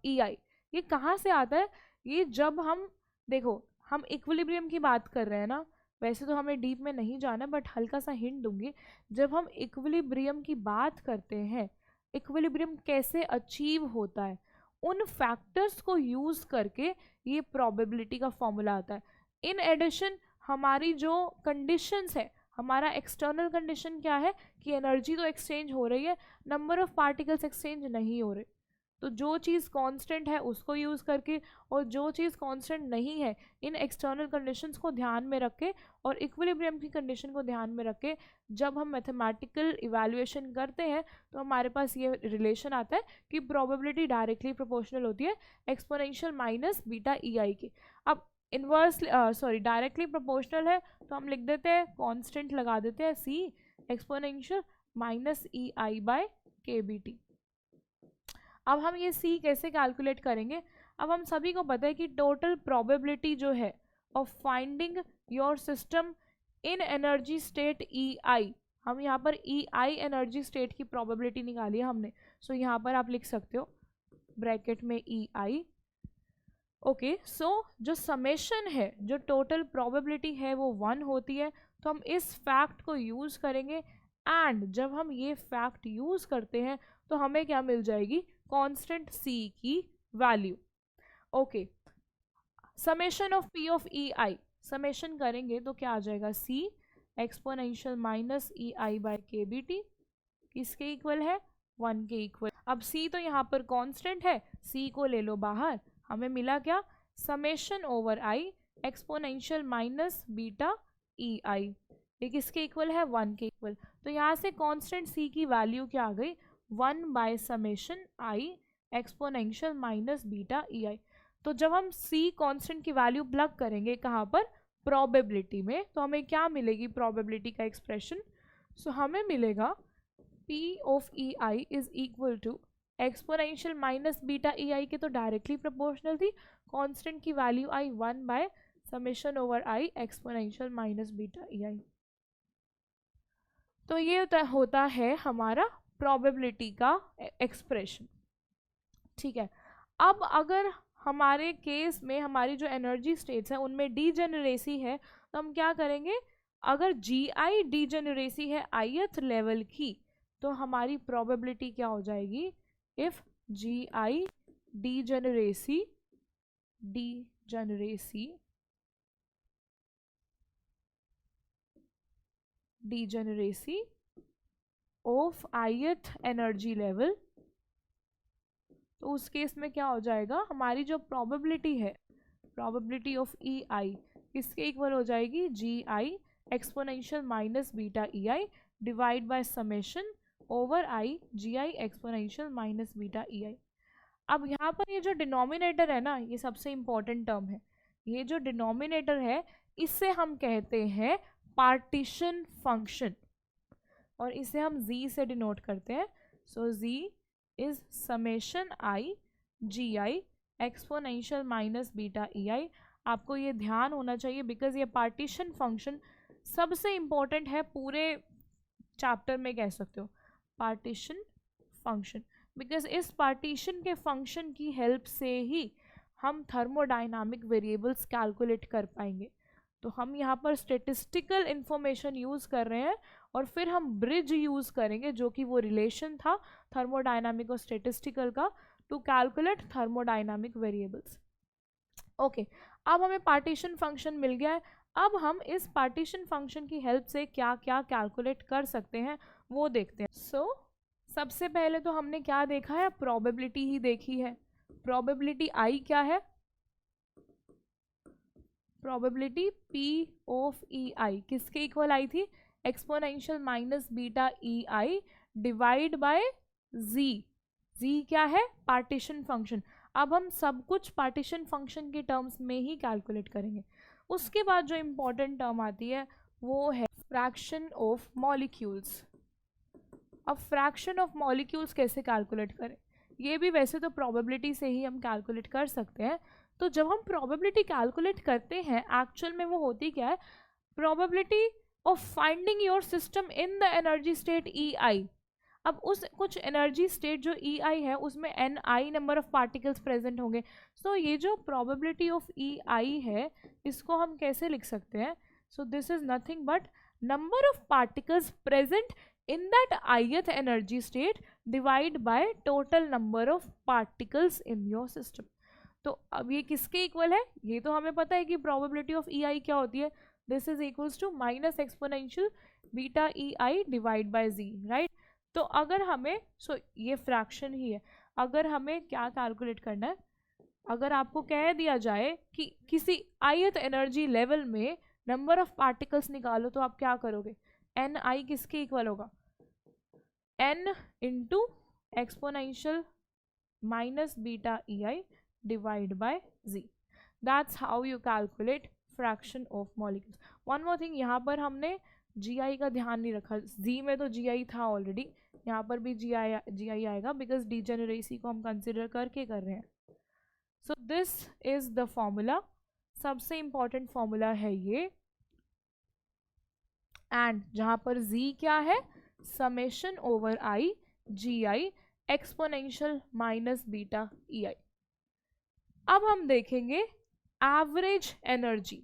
S1: EI, ये कहाँ से आता है, ये जब हम देखो हम इक्विलिब्रियम की बात कर रहे हैं ना, वैसे तो हमें डीप में नहीं जाना बट हल्का सा हिंट दूंगी। जब हम इक्विलिब्रियम की बात करते हैं, इक्विलिब्रियम कैसे अचीव होता है, उन फैक्टर्स को यूज करके ये प्रोबेबिलिटी का फॉर्मूला आता है। इन एडिशन हमारी जो कंडीशंस है, हमारा एक्सटर्नल कंडीशन क्या है कि एनर्जी तो एक्सचेंज हो रही है, नंबर ऑफ पार्टिकल्स एक्सचेंज नहीं हो रहे। तो जो चीज़ कांस्टेंट है उसको यूज़ करके और जो चीज़ कांस्टेंट नहीं है इन एक्सटर्नल कंडीशंस को ध्यान में रख के और इक्विलिब्रियम की कंडीशन को ध्यान में रख के जब हम मैथमेटिकल इवैल्यूएशन करते हैं तो हमारे पास ये रिलेशन आता है कि प्रोबेबिलिटी डायरेक्टली प्रोपोर्शनल होती है एक्सपोनेंशियल माइनस बीटा EI की। अब इनवर्स डायरेक्टली प्रोपोर्शनल है तो हम लिख देते हैं कांस्टेंट लगा देते हैं C एक्सपोनेंशियल माइनस EI/kBT। अब हम ये C कैसे कैलकुलेट करेंगे, अब हम सभी को पता है कि टोटल प्रोबेबिलिटी जो है of finding your system in energy state EI, हम यहाँ पर EI एनर्जी स्टेट की प्रोबेबिलिटी निकाली है हमने। सो यहाँ पर आप लिख सकते हो ब्रैकेट में EI। ओके, सो जो समेशन है, जो टोटल प्रोबेबिलिटी है वो 1 होती है। तो हम इस फैक्ट को यूज़ करेंगे एंड जब हम ये फैक्ट यूज़ करते हैं तो हमें क्या मिल जाएगी, कांस्टेंट C की value. Okay, summation of P of EI, summation करेंगे तो क्या आ जाएगा, C एक्सपोनेंशियल माइनस EI/kBT किसके इक्वल है, 1 के इक्वल। अब C तो यहाँ पर कांस्टेंट है, C को ले लो बाहर, हमें मिला क्या, summation over I exponential minus beta EI, ये किसके इक्वल है, 1 के इक्वल। तो यहाँ से कांस्टेंट C की वैल्यू क्या आ गई, 1/समेशन I exponential minus beta EI। तो जब हम C कांस्टेंट की वैल्यू प्लग करेंगे कहाँ पर, प्रोबेबिलिटी में, तो हमें क्या मिलेगी प्रोबेबिलिटी का एक्सप्रेशन। सो हमें मिलेगा P of EI is equal to exponential minus beta EI के तो डायरेक्टली प्रोपोर्शनल थी, कांस्टेंट की वैल्यू आई 1/समेशन over I exponential minus beta EI। तो ये होता है हमारा प्रोबेबिलिटी का एक्सप्रेशन। ठीक है, अब अगर हमारे केस में हमारी जो एनर्जी स्टेट्स हैं उनमें डीजेनरेसी है तो हम क्या करेंगे, अगर GI डीजेनरेसी है ith लेवल की तो हमारी प्रोबेबिलिटी क्या हो जाएगी, if GI degeneracy of ith energy level, तो उस केस में क्या हो जाएगा, हमारी जो प्रोबेबिलिटी है, प्रोबेबिलिटी ऑफ EI किसके इक्वल हो जाएगी, GI exponential minus beta EI divide by summation over I GI exponential minus beta EI। अब यहाँ पर ये जो डिनोमिनेटर है ना, ये सबसे इम्पोर्टेंट टर्म है। ये जो डिनोमिनेटर है इससे हम कहते हैं पार्टीशन फंक्शन और इसे हम Z से डिनोट करते हैं। सो Z is summation I GI exponential minus beta EI। आपको ये ध्यान होना चाहिए बिकॉज ये पार्टीशन फंक्शन सबसे इम्पोर्टेंट है पूरे चैप्टर में कह सकते हो, पार्टीशन फंक्शन, बिकॉज इस पार्टीशन के फंक्शन की हेल्प से ही हम थर्मोडाइनामिक वेरिएबल्स कैलकुलेट कर पाएंगे। तो हम यहाँ पर स्टेटिस्टिकल इंफॉर्मेशन यूज़ कर रहे हैं और फिर हम ब्रिज यूज़ करेंगे जो कि वो रिलेशन था थर्मोडाइनामिक और स्टेटिस्टिकल का, to calculate thermodynamic variables. Okay, अब हमें पार्टीशन फंक्शन मिल गया है। अब हम इस पार्टीशन फंक्शन की हेल्प से क्या क्या कैलकुलेट कर सकते हैं वो देखते हैं। सबसे पहले तो हमने क्या देखा है, प्रोबेबिलिटी ही देखी है। प्रोबेबिलिटी आई क्या है, probability P of E I किसके इक्वल आई थी, exponential minus beta E I divide by G. G क्या है, पार्टीशन फंक्शन। अब हम सब कुछ पार्टीशन फंक्शन के टर्म्स में ही कैलकुलेट करेंगे। उसके बाद जो इम्पोर्टेंट टर्म आती है वो है फ्रैक्शन ऑफ मॉलिक्यूल्स। अब फ्रैक्शन ऑफ मॉलिक्यूल्स कैसे कैलकुलेट करें, ये भी वैसे तो प्रोबेबिलिटी से ही हम कैलकुलेट कर सकते हैं। तो जब हम प्रोबेबिलिटी कैलकुलेट करते हैं एक्चुअल में वो होती क्या है, probability of finding your system in the energy state E I. अब उस कुछ एनर्जी स्टेट जो ई आई है उसमें N I number of particles present होंगे। सो ये जो प्रोबेबिलिटी ऑफ ई आई है इसको हम कैसे लिख सकते हैं, so this is nothing but number of particles present in that ith energy state divide by total number of particles in your system। तो अब ये किसके इक्वल है, ये तो हमें पता है कि प्रोबेबिलिटी ऑफ ई आई क्या होती है, this is equals to minus exponential beta E I divide by G, right. तो अगर हमें ये फ्रैक्शन ही है, अगर हमें क्या कैलकुलेट करना है, अगर आपको कह दिया जाए कि किसी ith एनर्जी लेवल में नंबर ऑफ पार्टिकल्स निकालो तो आप क्या करोगे, एन आई किसके इक्वल होगा, n into exponential minus beta E I divide by G. That's how you calculate fraction of molecules. One more thing, यहाँ पर हमने जी आई का ध्यान नहीं रखा, जी में तो जी आई था ऑलरेडी, यहाँ पर भी जी आई आएगा बिकॉज डिजेनरेसी को हम कंसिडर करके कर रहे हैं। So this is the formula, सबसे इंपॉर्टेंट फॉर्मूला है ये। एंड जहाँ पर जी क्या है, summation over I G I exponential minus beta E I. अब हम देखेंगे एवरेज एनर्जी।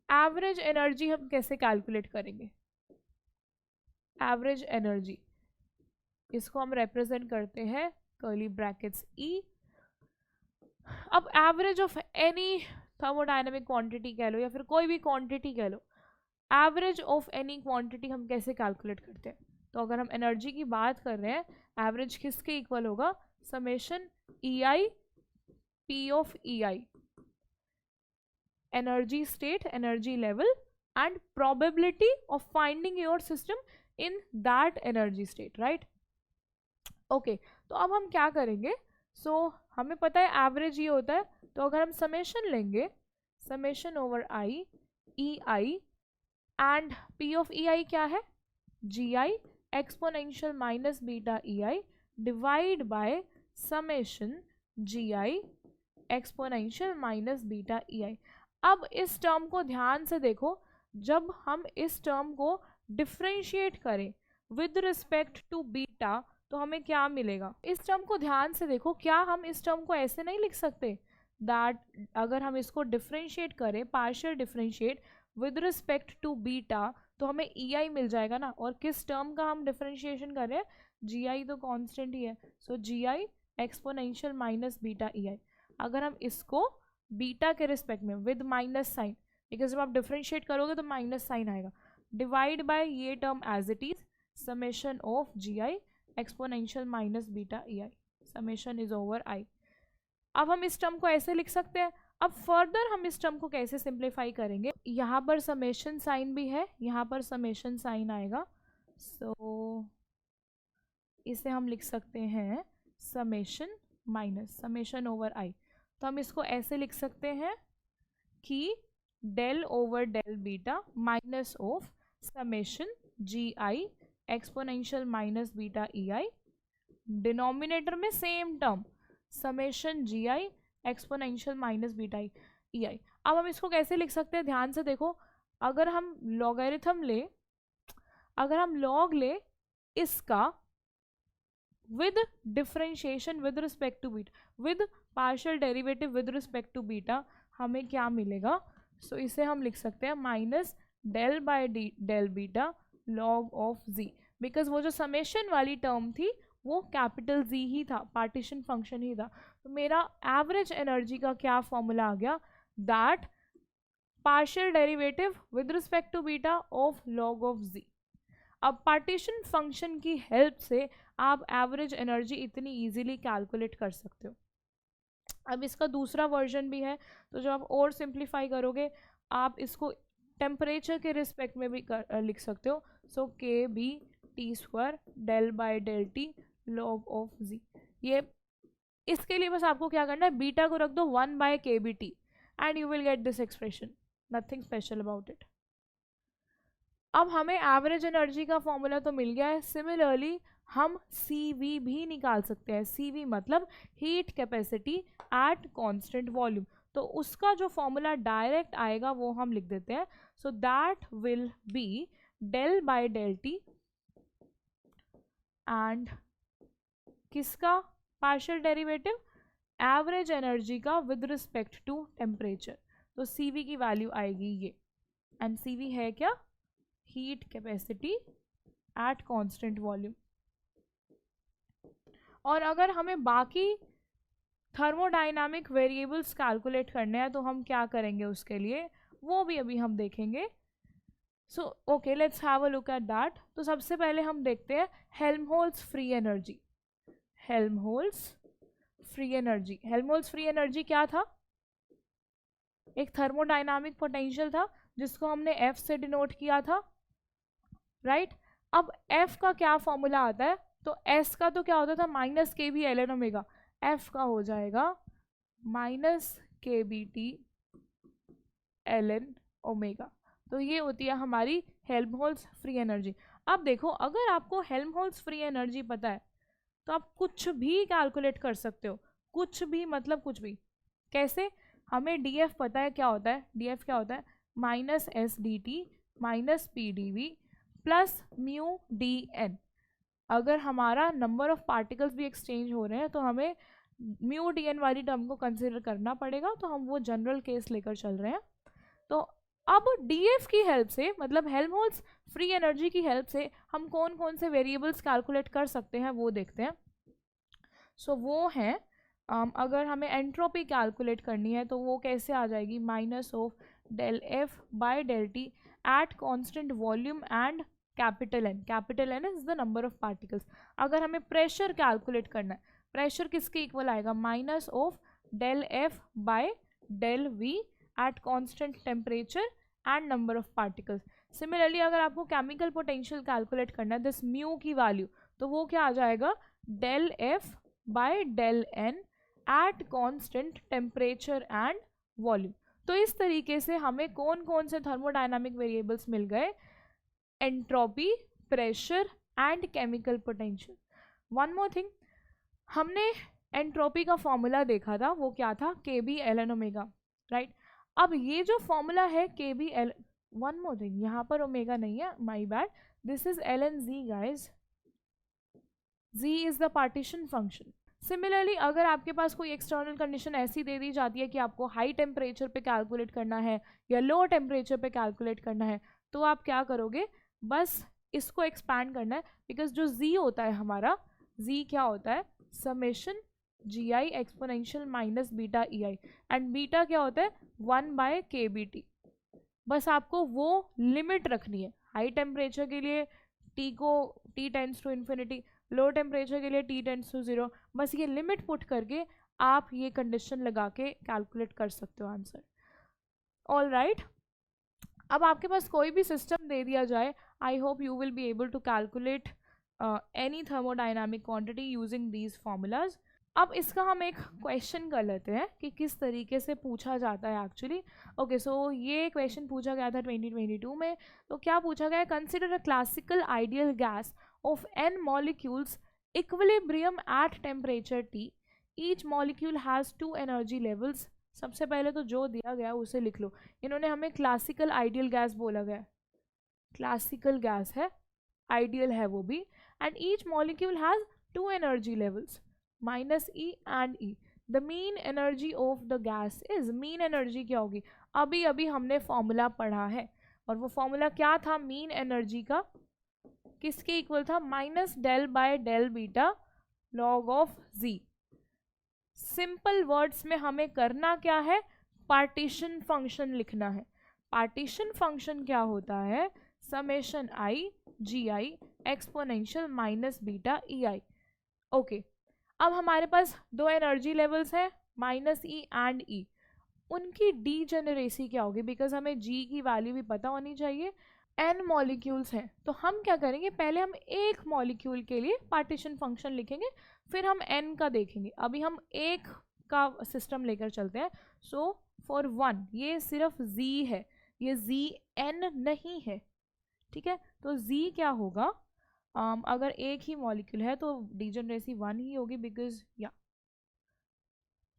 S1: एवरेज एनर्जी हम कैसे कैलकुलेट करेंगे, एवरेज एनर्जी इसको हम रिप्रेजेंट करते हैं कर्ली ब्रैकेट्स ई। अब average of any thermodynamic quantity कह लो या फिर कोई भी क्वांटिटी कह लो, एवरेज ऑफ एनी क्वांटिटी हम कैसे कैलकुलेट करते हैं, तो अगर हम एनर्जी की बात कर रहे हैं एवरेज किसके इक्वल होगा, summation E I P of E I, energy state, energy level and probability of finding your system in that energy state, right. Okay, तो अब हम क्या करेंगे, हमें पता है एवरेज ये होता है, तो अगर हम समेशन लेंगे, summation over I E I and P of E I क्या है, G I exponential minus beta E I divide by summation G I exponential minus beta E I. अब इस टर्म को ध्यान से देखो, जब हम इस टर्म को डिफ्रेंशिएट करें विद रिस्पेक्ट टू बीटा तो हमें क्या मिलेगा, इस टर्म को ध्यान से देखो, क्या हम इस टर्म को ऐसे नहीं लिख सकते दैट अगर हम इसको डिफ्रेंशिएट करें, partial differentiate with respect to beta तो हमें ई आई मिल जाएगा ना। और किस टर्म का हम डिफ्रेंशिएशन कर रहे हैं, जी आई तो कांस्टेंट ही है, सो जी I exponential minus beta E आई। अगर हम इसको बीटा के रिस्पेक्ट में विद माइनस साइन, बिकॉज जब आप डिफ्रेंशिएट करोगे तो माइनस साइन आएगा, डिवाइड बाय ये term as it is summation of G I exponential minus beta E I, summation is over I. अब हम इस टर्म को ऐसे लिख सकते हैं। अब फर्दर हम इस टर्म को कैसे सिंप्लीफाई करेंगे, यहाँ पर समेशन साइन भी है, यहाँ पर समेशन साइन आएगा, सो इसे हम लिख सकते हैं summation minus summation over I. तो हम इसको ऐसे लिख सकते हैं कि del over del beta minus of summation G I exponential minus beta E I, denominator में same term summation G I exponential minus beta E I. अब हम इसको कैसे लिख सकते हैं, ध्यान से देखो, अगर हम लॉगरिथम ले, अगर हम लॉग ले इसका with differentiation with respect to beta, with partial derivative with respect to beta, हमें क्या मिलेगा? सो इसे हम लिख सकते हैं minus del by del beta log of G, because वो जो समेशन वाली टर्म थी वो कैपिटल जी ही था, पार्टीशन फंक्शन ही था। तो मेरा एवरेज एनर्जी का क्या फॉर्मूला आ गया? That partial derivative with respect to beta of log of G. अब पार्टीशन फंक्शन की हेल्प से आप एवरेज एनर्जी इतनी इजीली कैलकुलेट कर सकते हो। अब इसका दूसरा वर्जन भी है, तो जब आप और सिंप्लीफाई करोगे आप इसको टेम्परेचर के रिस्पेक्ट में भी लिख सकते हो। So K B T square del by del T log of G. ये इसके लिए बस आपको क्या करना है, बीटा को रख दो 1 by K B T and you will get this expression, nothing special about it. अब हमें एवरेज एनर्जी का फॉर्मूला तो मिल गया है, सिमिलरली हम CV भी निकाल सकते हैं। CV मतलब heat capacity at constant volume, तो उसका जो फॉर्मूला डायरेक्ट आएगा वो हम लिख देते हैं। So that will be del by del T and किसका पार्शियल डेरिवेटिव? एवरेज एनर्जी का विद रिस्पेक्ट टू टेम्परेचर। तो CV की वैल्यू आएगी ये, एंड CV है क्या? Heat capacity at constant volume. और अगर हमें बाकी थर्मोडाइनामिक वेरिएबल्स कैलकुलेट करने हैं तो हम क्या करेंगे उसके लिए, वो भी अभी हम देखेंगे। So okay, let's have a look at that. तो सबसे पहले हम देखते हैं Helmholtz free energy. Helmholtz free energy, Helmholtz free energy क्या था? एक थर्मोडाइनामिक पोटेंशियल था जिसको हमने F से डिनोट किया था, राइट? अब F का क्या फॉर्मूला आता है? तो S का तो क्या होता था minus K B L N omega, F का हो जाएगा minus K B T L N omega. तो ये होती है हमारी हेल्महोल्ट्ज फ्री एनर्जी। अब देखो, अगर आपको हेल्महोल्ट्ज फ्री एनर्जी पता है तो आप कुछ भी कैलकुलेट कर सकते हो, कुछ भी मतलब कुछ भी। कैसे? हमें DF पता है क्या होता है, DF क्या होता है? Minus S D T minus P D V plus mu D N. अगर हमारा नंबर ऑफ पार्टिकल्स भी एक्सचेंज हो रहे हैं तो हमें म्यू डी एन वाली टर्म को कंसिडर करना पड़ेगा, तो हम वो जनरल केस लेकर चल रहे हैं। तो अब DF की हेल्प से, मतलब हेल्महोल्ट्ज फ्री एनर्जी की हेल्प से हम कौन कौन से वेरिएबल्स कैलकुलेट कर सकते हैं वो देखते हैं। सो वो हैं अगर हमें एंट्रोपी कैलकुलेट करनी है तो वो कैसे आ जाएगी? Minus of del F by del T at constant volume and capital N। Capital N is the number of particles. अगर हमें प्रेशर कैलकुलेट करना है, प्रेशर किसके इक्वल आएगा? Minus of del F by del V at constant temperature and number of particles. Similarly अगर आपको chemical potential calculate करना है, दिस म्यू की वैल्यू, तो वो क्या आ जाएगा? Del F by del N at constant temperature and volume. तो इस तरीके से हमें कौन कौन से थर्मोडाइनामिक वेरिएबल्स मिल गए? Entropy, pressure and chemical potential. One more thing, हमने एंट्रोपी का फॉर्मूला देखा था, वो क्या था? K B L N omega, right? अब ये जो फॉर्मूला है K B L, one more thing, यहाँ पर ओमेगा नहीं है, my bad, this is L N G guys, G is the partition function. Similarly अगर आपके पास कोई एक्सटर्नल कंडीशन ऐसी दे दी जाती है कि आपको हाई टेम्परेचर पे कैलकुलेट करना है या लो टेम्परेचर पे कैलकुलेट करना है, तो आप क्या करोगे? बस इसको एक्सपैंड करना है, बिकॉज जो z होता है हमारा, z क्या होता है? Summation G I exponential minus beta E I, and beta क्या होता है? 1 बाय के बी टी। बस आपको वो लिमिट रखनी है। हाई टेम्परेचर के लिए t को t tends to infinity, low temperature के लिए t टेंड्स टू 0। बस ये लिमिट पुट करके आप ये कंडीशन लगा के कैलकुलेट कर सकते हो आंसर। ऑल राइट, अब आपके पास कोई भी सिस्टम दे दिया जाए, I hope you will be able to calculate any thermodynamic quantity using these formulas. अब इसका हम एक क्वेश्चन कर लेते हैं कि किस तरीके से पूछा जाता है एक्चुअली। ओके, सो ये क्वेश्चन पूछा गया था 2022 में। तो क्या पूछा गया? Consider a classical ideal gas off n molecules equilibrium at temperature T, each molecule has 2 energy levels। सबसे पहले तो जो दिया गया उसे लिख लो। इन्होंने हमें क्लासिकल आइडियल गैस बोला गया, क्लासिकल गैस है, आइडियल है वो भी, and each molecule has 2 energy levels minus E and E. The mean energy of the gas is, mean energy क्या होगी, अभी अभी हमने फॉर्मूला पढ़ा है, और वो फॉर्मूला क्या था मीन एनर्जी का, किसके इक्वल था, minus del by del beta log of G. Simple words में हमें करना क्या है, पार्टीशन फंक्शन लिखना है। पार्टीशन फंक्शन क्या होता है, summation I G I exponential minus beta E I. Okay, अब हमारे पास 2 एनर्जी लेवल्स हैं माइनस ई एंड ई, उनकी डीजेनरेसी क्या होगी, बिकॉज हमें जी की वैल्यू भी पता होनी चाहिए। n मॉलिक्यूल्स हैं तो हम क्या करेंगे, पहले हम एक मॉलिक्यूल के लिए पार्टीशन फंक्शन लिखेंगे, फिर हम n का देखेंगे। अभी हम एक का सिस्टम लेकर चलते हैं। सो फॉर 1 ये सिर्फ z है, ये z n नहीं है, ठीक है। तो z क्या होगा, अगर एक ही मॉलिक्यूल है तो डीजेनरेसी 1 ही होगी, बिकॉज या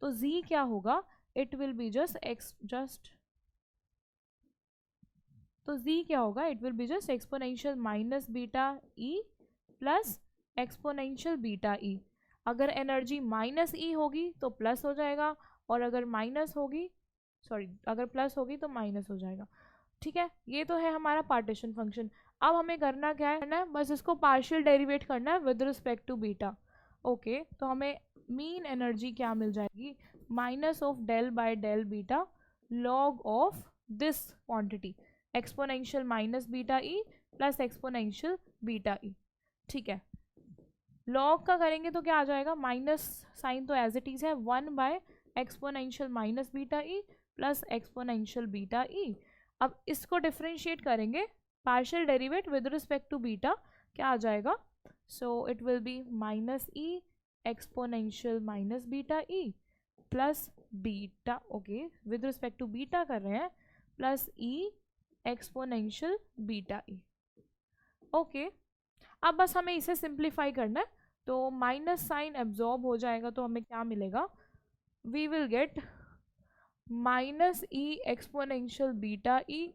S1: तो z क्या होगा, इट विल बी जस्ट तो z क्या होगा, it will be just exponential minus beta E plus exponential beta ई। अगर एनर्जी माइनस ई होगी तो प्लस हो जाएगा, और अगर माइनस होगी अगर प्लस होगी तो माइनस हो जाएगा, ठीक है। ये तो है हमारा पार्टीशन फंक्शन। अब हमें करना क्या है, बस इसको पार्शियल डेरिवेट करना है with respect to beta. Okay, तो हमें मीन एनर्जी क्या मिल जाएगी, minus of del by del beta log of this quantity exponential minus beta E plus exponential beta E, ठीक है। लॉग का करेंगे तो क्या आ जाएगा, माइनस साइन तो एज इट इज है, 1 by exponential minus beta E plus exponential beta E. अब इसको डिफरेंशिएट करेंगे, partial derivate with respect to beta, क्या आ जाएगा, so it will be minus E exponential minus beta E plus beta, okay with respect to beta कर रहे हैं, plus E exponential beta E. Okay, अब बस हमें इसे सिंप्लीफाई करना है, तो माइनस साइन एब्जॉर्ब हो जाएगा, तो हमें क्या मिलेगा, we will get minus E exponential beta E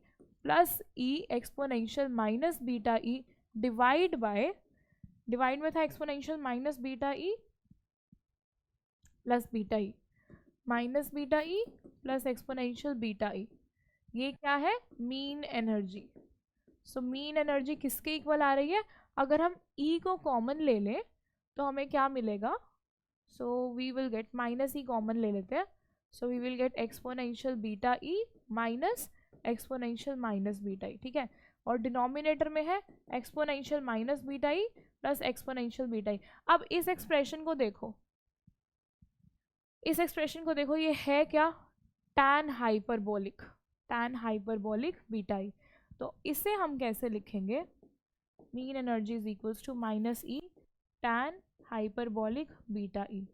S1: plus E exponential minus beta E divide में था exponential minus beta E plus beta E, minus beta E plus exponential beta E. ये क्या है, mean energy. So mean energy किसके इक्वल आ रही है, अगर हम ई को कॉमन ले लें तो हमें क्या मिलेगा, so we will get minus E common ले लेते हैं, so we will get exponential beta E minus exponential minus beta E, ठीक है। और डिनोमिनेटर में है exponential minus beta E plus exponential beta E. अब इस एक्सप्रेशन को देखो, ये है क्या, टैन हाइपरबोलिक बीटा ई। तो इसे हम कैसे लिखेंगे, mean energy is equals to minus E tan hyperbolic beta E.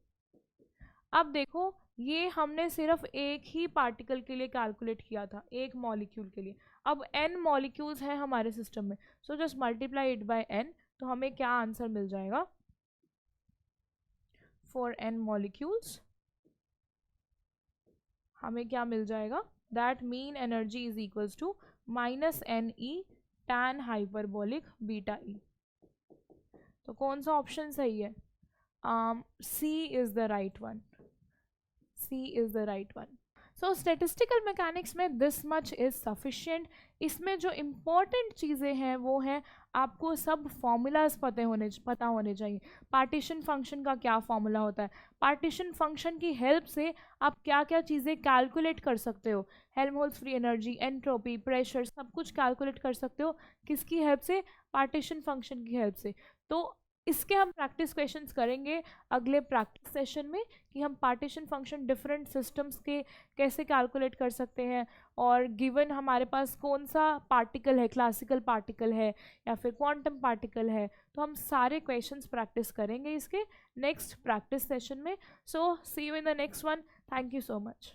S1: अब देखो, ये हमने सिर्फ एक ही पार्टिकल के लिए कैलकुलेट किया था, एक मॉलिक्यूल के लिए। अब n मॉलिक्यूल्स हैं हमारे सिस्टम में, so just multiply it by n, तो हमें क्या आंसर मिल जाएगा, फॉर n मॉलिक्यूल्स हमें क्या मिल जाएगा, that mean energy is equals to minus N E tan hyperbolic beta E. तो कौन सा ऑप्शन सही है, C is the right one, C is the right one. So statistical mechanics में दिस मच इज सफिशिएंट। इसमें जो important चीज़ें हैं वो हैं, आपको सब फॉर्मूलाज पता होने चाहिए। पार्टीशन फंक्शन का क्या फॉर्मूला होता है, पार्टीशन फंक्शन की हेल्प से आप क्या क्या चीज़ें कैलकुलेट कर सकते हो, Helmholtz free energy, entropy, pressure, सब कुछ कैलकुलेट कर सकते हो किसकी हेल्प से, पार्टीशन फंक्शन की हेल्प से। तो इसके हम प्रैक्टिस क्वेश्चंस करेंगे अगले प्रैक्टिस सेशन में, कि हम पार्टीशन फंक्शन डिफरेंट सिस्टम्स के कैसे कैलकुलेट कर सकते हैं, और गिवन हमारे पास कौन सा पार्टिकल है, क्लासिकल पार्टिकल है या फिर क्वांटम पार्टिकल है। तो हम सारे क्वेश्चंस प्रैक्टिस करेंगे इसके नेक्स्ट प्रैक्टिस सेशन में। So see you in the next one. Thank you so much.